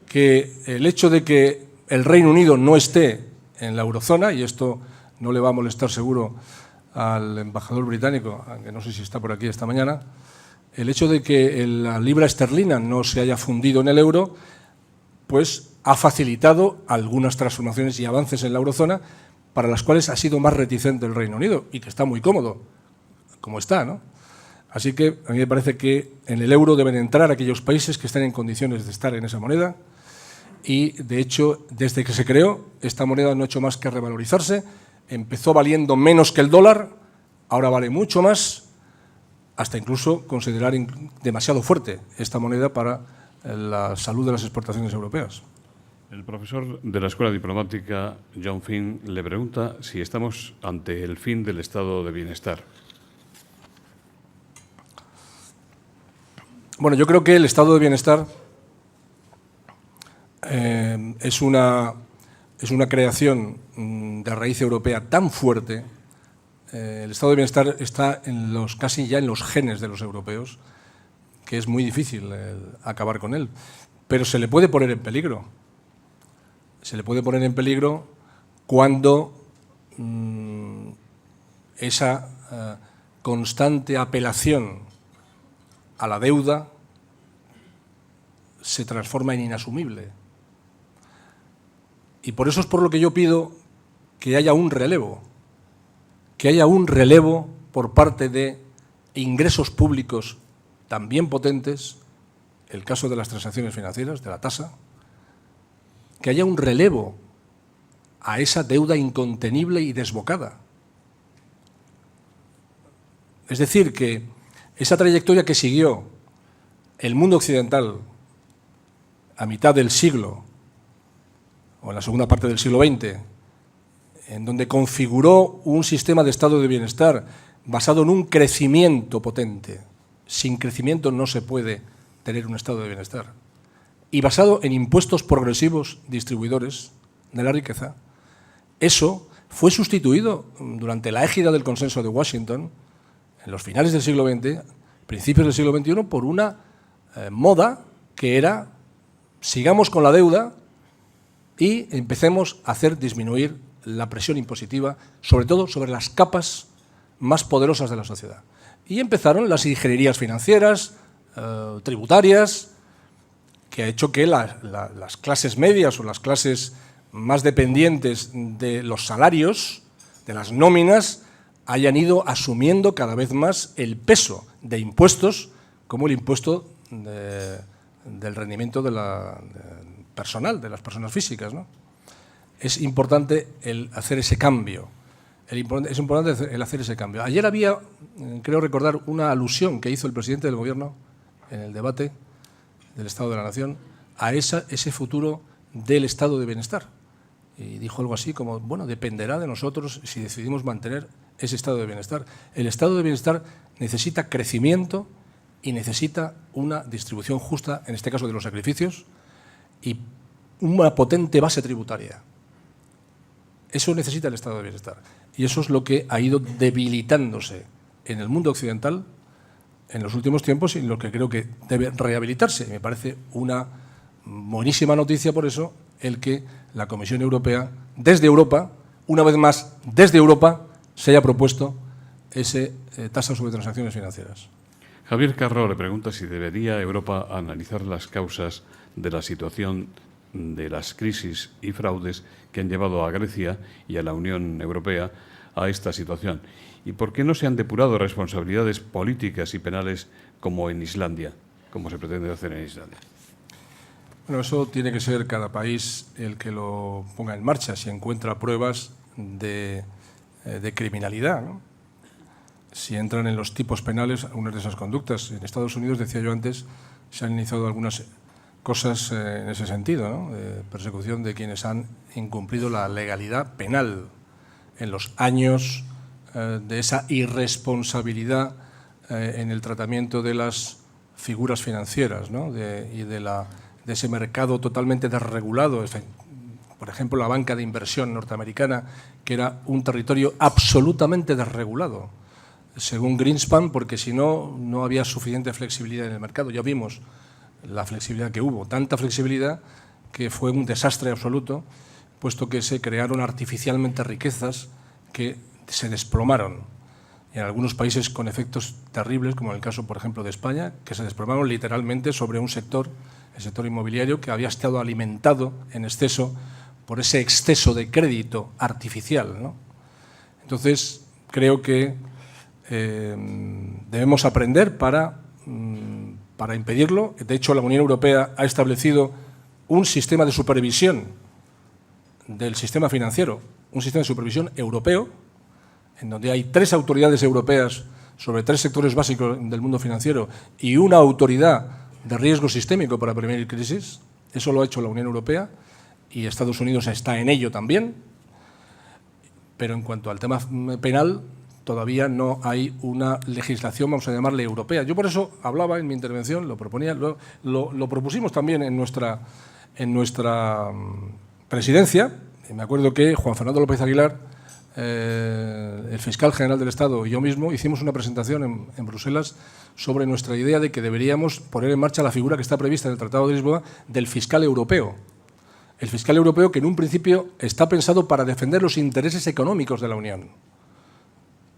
que el hecho de que el Reino Unido no esté en la eurozona, y esto no le va a molestar seguro al embajador británico, aunque no sé si está por aquí esta mañana, el hecho de que la libra esterlina no se haya fundido en el euro, pues ha facilitado algunas transformaciones y avances en la eurozona para las cuales ha sido más reticente el Reino Unido y que está muy cómodo, como está, ¿no? Así que a mí me parece que en el euro deben entrar aquellos países que estén en condiciones de estar en esa moneda y, de hecho, desde que se creó, esta moneda no ha hecho más que revalorizarse. Empezó valiendo menos que el dólar, ahora vale mucho más, hasta incluso considerar demasiado fuerte esta moneda para la salud de las exportaciones europeas. El profesor de la Escuela Diplomática, John Finn, le pregunta si estamos ante el fin del estado de bienestar. Bueno, yo creo que el estado de bienestar es una creación de raíz europea tan fuerte. El estado de bienestar está casi ya en los genes de los europeos, que es muy difícil acabar con él. Pero se le puede poner en peligro. Se le puede poner en peligro cuando esa constante apelación a la deuda se transforma en inasumible. Y por eso es por lo que yo pido que haya un relevo por parte de ingresos públicos también potentes, el caso de las transacciones financieras, de la tasa, que haya un relevo a esa deuda incontenible y desbocada. Es decir, que esa trayectoria que siguió el mundo occidental a mitad del siglo, o en la segunda parte del siglo XX, en donde configuró un sistema de estado de bienestar basado en un crecimiento potente. Sin crecimiento no se puede tener un estado de bienestar. Y basado en impuestos progresivos distribuidores de la riqueza, eso fue sustituido durante la égida del consenso de Washington, en los finales del siglo XX, principios del siglo XXI, por una moda que era sigamos con la deuda y empecemos a hacer disminuir la presión impositiva, sobre todo sobre las capas más poderosas de la sociedad. Y empezaron las ingenierías financieras, tributarias, que ha hecho que las clases medias o las clases más dependientes de los salarios, de las nóminas, hayan ido asumiendo cada vez más el peso de impuestos, como el impuesto del rendimiento personal, de las personas físicas, ¿no? Es importante el hacer ese cambio. Es importante el hacer ese cambio. Ayer había, creo recordar, una alusión que hizo el presidente del Gobierno en el debate del Estado de la Nación a ese futuro del estado de bienestar. Y dijo algo así como, bueno, dependerá de nosotros si decidimos mantener ese estado de bienestar. El estado de bienestar necesita crecimiento y necesita una distribución justa, en este caso de los sacrificios, y una potente base tributaria. Eso necesita el estado de bienestar. Y eso es lo que ha ido debilitándose en el mundo occidental en los últimos tiempos y lo que creo que debe rehabilitarse. Me parece una buenísima noticia por eso el que la Comisión Europea, desde Europa, una vez más desde Europa, se haya propuesto ese tasa sobre transacciones financieras. Javier Carro le pregunta si debería Europa analizar las causas de la situación de las crisis y fraudes que han llevado a Grecia y a la Unión Europea a esta situación. ¿Y por qué no se han depurado responsabilidades políticas y penales como en Islandia, como se pretende hacer en Islandia? Bueno, eso tiene que ser cada país el que lo ponga en marcha, si encuentra pruebas de criminalidad, ¿no? Si entran en los tipos penales algunas de esas conductas. En Estados Unidos, decía yo antes, se han iniciado algunas cosas en ese sentido, ¿no? De persecución de quienes han incumplido la legalidad penal en los años de esa irresponsabilidad en el tratamiento de las figuras financieras, ¿no? Y de ese mercado totalmente desregulado. Por ejemplo, la banca de inversión norteamericana, que era un territorio absolutamente desregulado, según Greenspan, porque si no, no había suficiente flexibilidad en el mercado. Ya vimos la flexibilidad que hubo, tanta flexibilidad que fue un desastre absoluto, puesto que se crearon artificialmente riquezas que se desplomaron. Y en algunos países con efectos terribles, como en el caso, por ejemplo, de España, que se desplomaron literalmente sobre un sector, el sector inmobiliario, que había estado alimentado en exceso por ese exceso de crédito artificial, ¿no? Entonces, creo que debemos aprender para impedirlo. De hecho, la Unión Europea ha establecido un sistema de supervisión del sistema financiero, un sistema de supervisión europeo, en donde hay 3 autoridades europeas sobre 3 sectores básicos del mundo financiero y una autoridad de riesgo sistémico para prevenir crisis. Eso lo ha hecho la Unión Europea y Estados Unidos está en ello también. Pero en cuanto al tema penal, todavía no hay una legislación, vamos a llamarle europea. Yo por eso hablaba en mi intervención, lo proponía, lo propusimos también en nuestra presidencia. Y me acuerdo que Juan Fernando López Aguilar, el fiscal general del Estado y yo mismo hicimos una presentación en Bruselas sobre nuestra idea de que deberíamos poner en marcha la figura que está prevista en el Tratado de Lisboa del fiscal europeo. El fiscal europeo que en un principio está pensado para defender los intereses económicos de la Unión.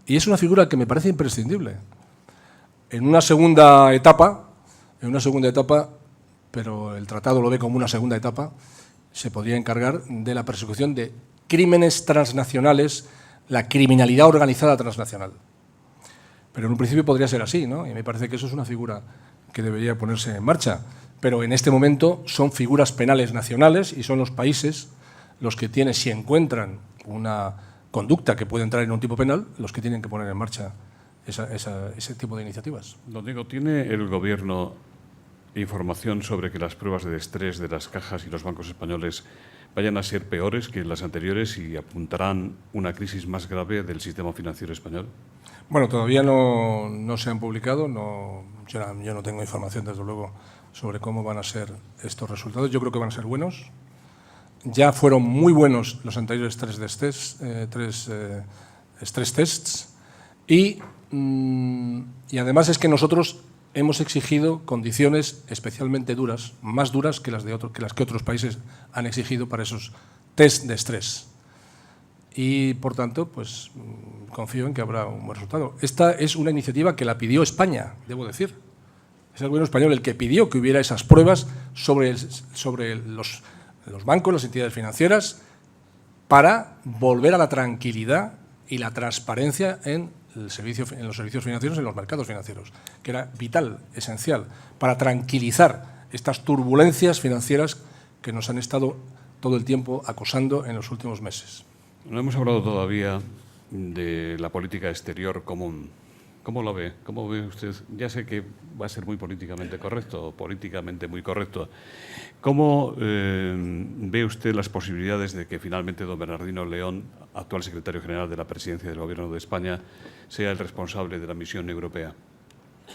Y es una figura que me parece imprescindible. En una segunda etapa, pero el tratado lo ve como una segunda etapa, se podría encargar de la persecución de crímenes transnacionales, la criminalidad organizada transnacional. Pero en un principio podría ser así, ¿no? Y me parece que eso es una figura que debería ponerse en marcha. Pero en este momento son figuras penales nacionales y son los países los que tienen, si encuentran una conducta que puede entrar en un tipo penal, los que tienen que poner en marcha ese tipo de iniciativas. Don Diego, ¿tiene el Gobierno información sobre que las pruebas de estrés de las cajas y los bancos españoles vayan a ser peores que las anteriores y apuntarán una crisis más grave del sistema financiero español? Bueno, todavía no se han publicado. Yo no tengo información, desde luego, sobre cómo van a ser estos resultados. Yo creo que van a ser buenos. Ya fueron muy buenos los anteriores tres stress tests. Y además es que nosotros hemos exigido condiciones especialmente duras, más duras que las que otros países han exigido para esos test de estrés. Y, por tanto, pues confío en que habrá un buen resultado. Esta es una iniciativa que la pidió España, debo decir. Es el gobierno español el que pidió que hubiera esas pruebas sobre los bancos, las entidades financieras, para volver a la tranquilidad y la transparencia en los servicios financieros, en los mercados financieros, que era vital, esencial, para tranquilizar estas turbulencias financieras que nos han estado todo el tiempo acosando en los últimos meses. No hemos hablado todavía de la política exterior común. ¿Cómo lo ve? ¿Cómo ve usted? Ya sé que va a ser muy políticamente correcto, políticamente muy correcto. ¿Cómo ve usted las posibilidades de que finalmente don Bernardino León, actual secretario general de la Presidencia del Gobierno de España, sea el responsable de la misión europea?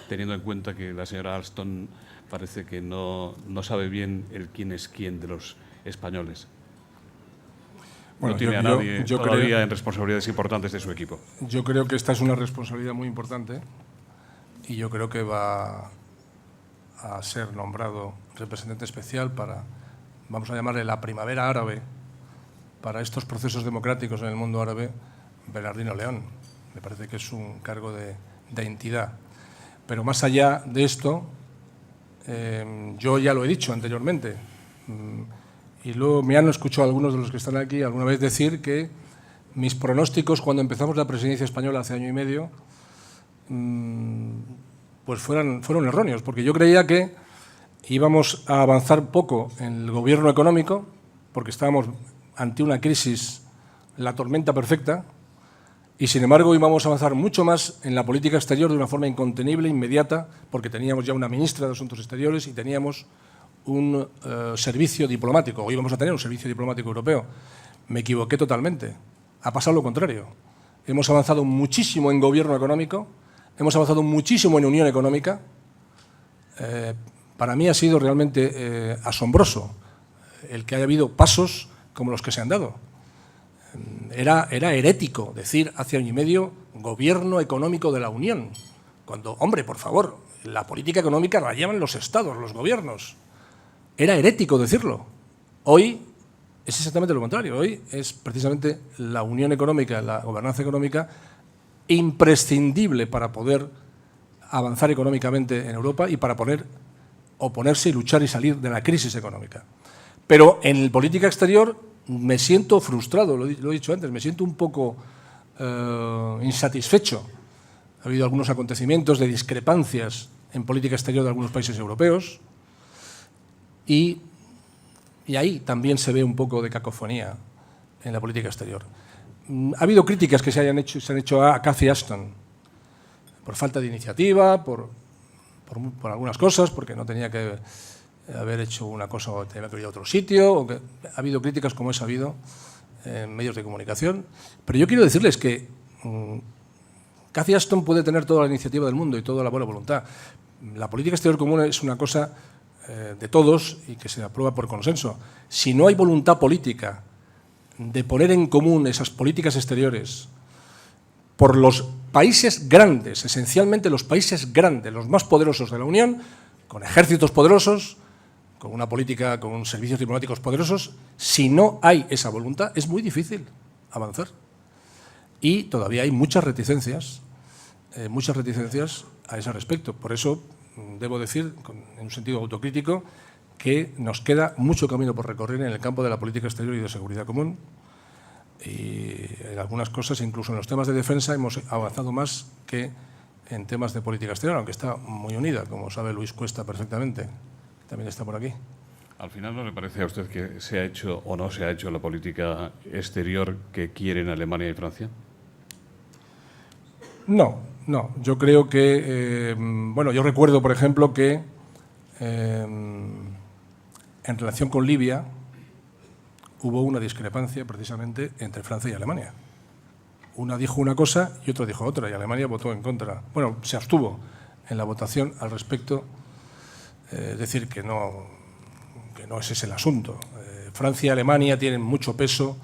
Teniendo en cuenta que la señora Alston parece que no sabe bien el quién es quién de los españoles. Bueno, no tiene a nadie todavía en responsabilidades importantes de su equipo. Yo creo que esta es una responsabilidad muy importante y yo creo que va a ser nombrado representante especial para, vamos a llamarle la primavera árabe, para estos procesos democráticos en el mundo árabe, Bernardino León. Me parece que es un cargo de entidad. Pero más allá de esto, yo ya lo he dicho anteriormente, y luego me han escuchado algunos de los que están aquí alguna vez decir que mis pronósticos cuando empezamos la presidencia española hace año y medio pues fueron erróneos, porque yo creía que íbamos a avanzar poco en el gobierno económico, porque estábamos ante una crisis, la tormenta perfecta, y sin embargo íbamos a avanzar mucho más en la política exterior de una forma incontenible, inmediata, porque teníamos ya una ministra de Asuntos Exteriores y teníamos un servicio diplomático, o íbamos a tener un servicio diplomático europeo. Me equivoqué totalmente. Ha pasado lo contrario. Hemos avanzado muchísimo en gobierno económico, hemos avanzado muchísimo en unión económica. Para mí ha sido realmente asombroso el que haya habido pasos como los que se han dado. Era herético decir hace año y medio gobierno económico de la Unión, cuando, hombre, por favor, la política económica la llevan los estados, los gobiernos. Era herético decirlo. Hoy es exactamente lo contrario. Hoy es precisamente la unión económica, la gobernanza económica, imprescindible para poder avanzar económicamente en Europa y para poder oponerse y luchar y salir de la crisis económica. Pero en política exterior me siento frustrado, lo he dicho antes, me siento un poco insatisfecho. Ha habido algunos acontecimientos de discrepancias en política exterior de algunos países europeos y ahí también se ve un poco de cacofonía en la política exterior. Ha habido críticas que se han hecho a Cathy Ashton por falta de iniciativa, por algunas cosas, porque no tenía que haber hecho una cosa o tenía que ir a otro sitio. Ha habido críticas como he sabido en medios de comunicación. Pero yo quiero decirles que Cathy Ashton puede tener toda la iniciativa del mundo y toda la buena voluntad. La política exterior común es una cosa de todos y que se aprueba por consenso. Si no hay voluntad política de poner en común esas políticas exteriores por los países grandes, esencialmente los países grandes, los más poderosos de la Unión, con ejércitos poderosos, con una política, con servicios diplomáticos poderosos, si no hay esa voluntad, es muy difícil avanzar. Y todavía hay muchas reticencias a ese respecto. Por eso debo decir, en un sentido autocrítico, que nos queda mucho camino por recorrer en el campo de la política exterior y de seguridad común. Y en algunas cosas, incluso en los temas de defensa, hemos avanzado más que en temas de política exterior, aunque está muy unida, como sabe Luis Cuesta perfectamente, que también está por aquí. Al final, ¿no le parece a usted que se ha hecho o no se ha hecho la política exterior que quieren Alemania y Francia? No, No, yo creo que, bueno, yo recuerdo, por ejemplo, que en relación con Libia hubo una discrepancia precisamente entre Francia y Alemania. Una dijo una cosa y otra dijo otra, y Alemania votó en contra. Bueno, se abstuvo en la votación al respecto, es decir, que no es ese el asunto. Francia y Alemania tienen mucho peso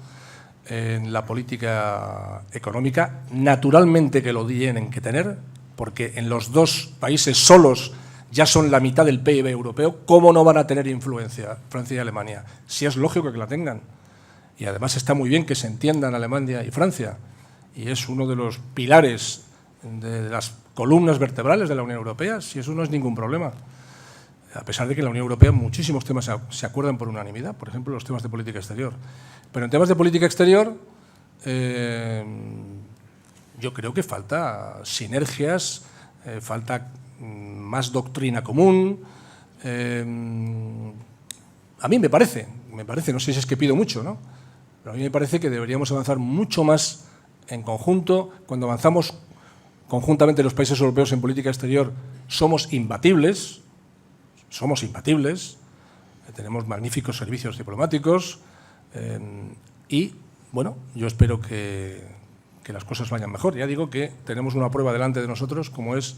en la política económica, naturalmente que lo tienen que tener, porque en los dos países solos ya son la mitad del PIB europeo. ¿Cómo no van a tener influencia Francia y Alemania? Si es lógico que la tengan. Y además está muy bien que se entiendan Alemania y Francia, y es uno de los pilares de las columnas vertebrales de la Unión Europea, si eso no es ningún problema. A pesar de que en la Unión Europea muchísimos temas se acuerdan por unanimidad, por ejemplo, los temas de política exterior. Pero en temas de política exterior, yo creo que falta sinergias, falta más doctrina común. A mí me parece, no sé si es que pido mucho, ¿no? Pero a mí me parece que deberíamos avanzar mucho más en conjunto. Cuando avanzamos conjuntamente los países europeos en política exterior, somos imbatibles. Tenemos magníficos servicios diplomáticos y, bueno, yo espero que las cosas vayan mejor. Ya digo que tenemos una prueba delante de nosotros, como es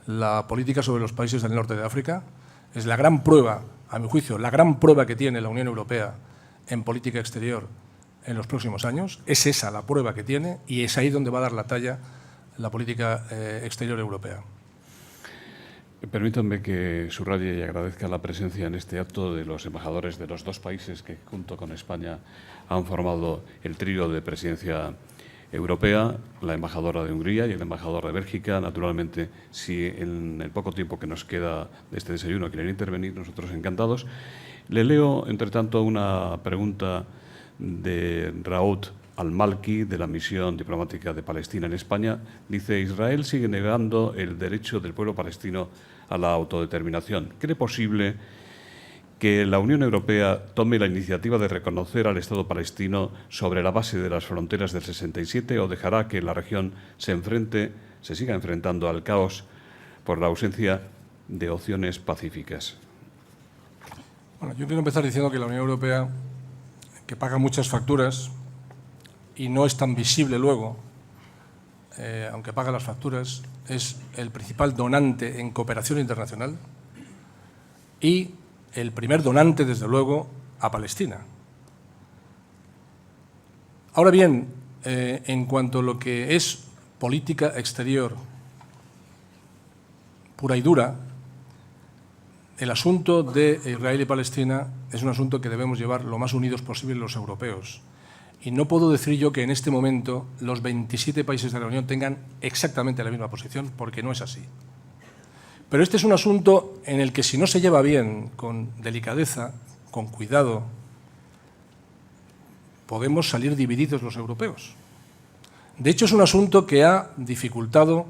la política sobre los países del norte de África. Es la gran prueba, a mi juicio, la gran prueba que tiene la Unión Europea en política exterior en los próximos años. Es esa la prueba que tiene, y es ahí donde va a dar la talla la política exterior europea. Permítanme que subraye y agradezca la presencia en este acto de los embajadores de los dos países que, junto con España, han formado el trío de presidencia europea, la embajadora de Hungría y el embajador de Bélgica. Naturalmente, si en el poco tiempo que nos queda de este desayuno quieren intervenir, nosotros encantados. Le leo, entre tanto, una pregunta de Raout Al-Malki, de la misión diplomática de Palestina en España. Dice: Israel sigue negando el derecho del pueblo palestino a la autodeterminación. ¿Cree posible que la Unión Europea tome la iniciativa de reconocer al Estado palestino sobre la base de las fronteras del 67, o dejará que la región se siga enfrentando al caos por la ausencia de opciones pacíficas? Bueno, yo quiero empezar diciendo que la Unión Europea, que paga muchas facturas y no es tan visible luego, aunque paga las facturas, es el principal donante en cooperación internacional y el primer donante, desde luego, a Palestina. Ahora bien, en cuanto a lo que es política exterior pura y dura, el asunto de Israel y Palestina es un asunto que debemos llevar lo más unidos posible los europeos. Y no puedo decir yo que en este momento los 27 países de la Unión tengan exactamente la misma posición, porque no es así. Pero este es un asunto en el que, si no se lleva bien, con delicadeza, con cuidado, podemos salir divididos los europeos. De hecho, es un asunto que ha dificultado,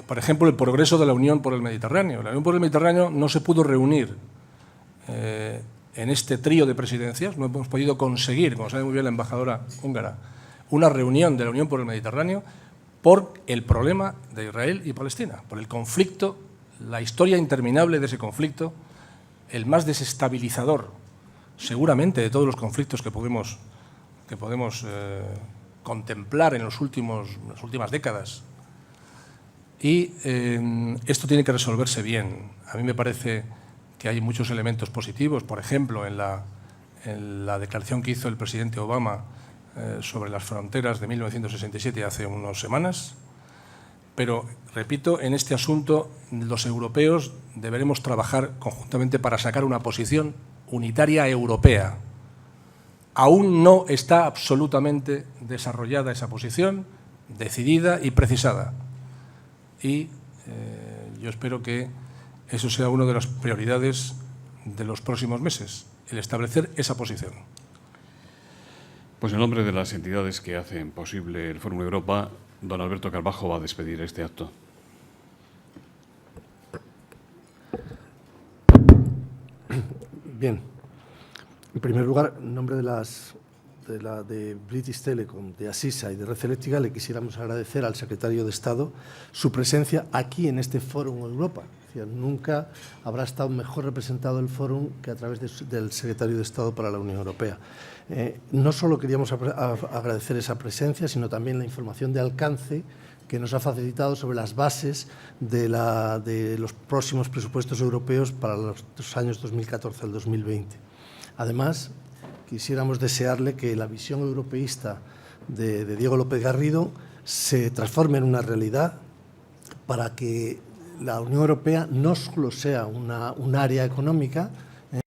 por ejemplo, el progreso de la Unión por el Mediterráneo. La Unión por el Mediterráneo no se pudo reunir en este trío de presidencias. No hemos podido conseguir, como sabe muy bien la embajadora húngara, una reunión de la Unión por el Mediterráneo por el problema de Israel y Palestina, por el conflicto, la historia interminable de ese conflicto, el más desestabilizador, seguramente, de todos los conflictos que podemos contemplar en las últimas décadas. Y esto tiene que resolverse bien. A mí me parece que hay muchos elementos positivos, por ejemplo, en la declaración que hizo el presidente Obama sobre las fronteras de 1967, hace unas semanas. Pero, repito, en este asunto los europeos deberemos trabajar conjuntamente para sacar una posición unitaria europea. Aún no está absolutamente desarrollada esa posición, decidida y precisada. Y yo espero que eso sea una de las prioridades de los próximos meses, el establecer esa posición. Pues en nombre de las entidades que hacen posible el Fórum Europa, don Alberto Carbajo va a despedir este acto. Bien. En primer lugar, en nombre de las de British Telecom, de Asisa y de Red Eléctrica, le quisiéramos agradecer al secretario de Estado su presencia aquí en este Fórum Europa. Es decir, nunca habrá estado mejor representado el Fórum que a través del secretario de Estado para la Unión Europea. No solo queríamos agradecer esa presencia, sino también la información de alcance que nos ha facilitado sobre las bases de los próximos presupuestos europeos para los años 2014 al 2020. Además, quisiéramos desearle que la visión europeísta de Diego López Garrido se transforme en una realidad para que la Unión Europea no solo sea un área económica,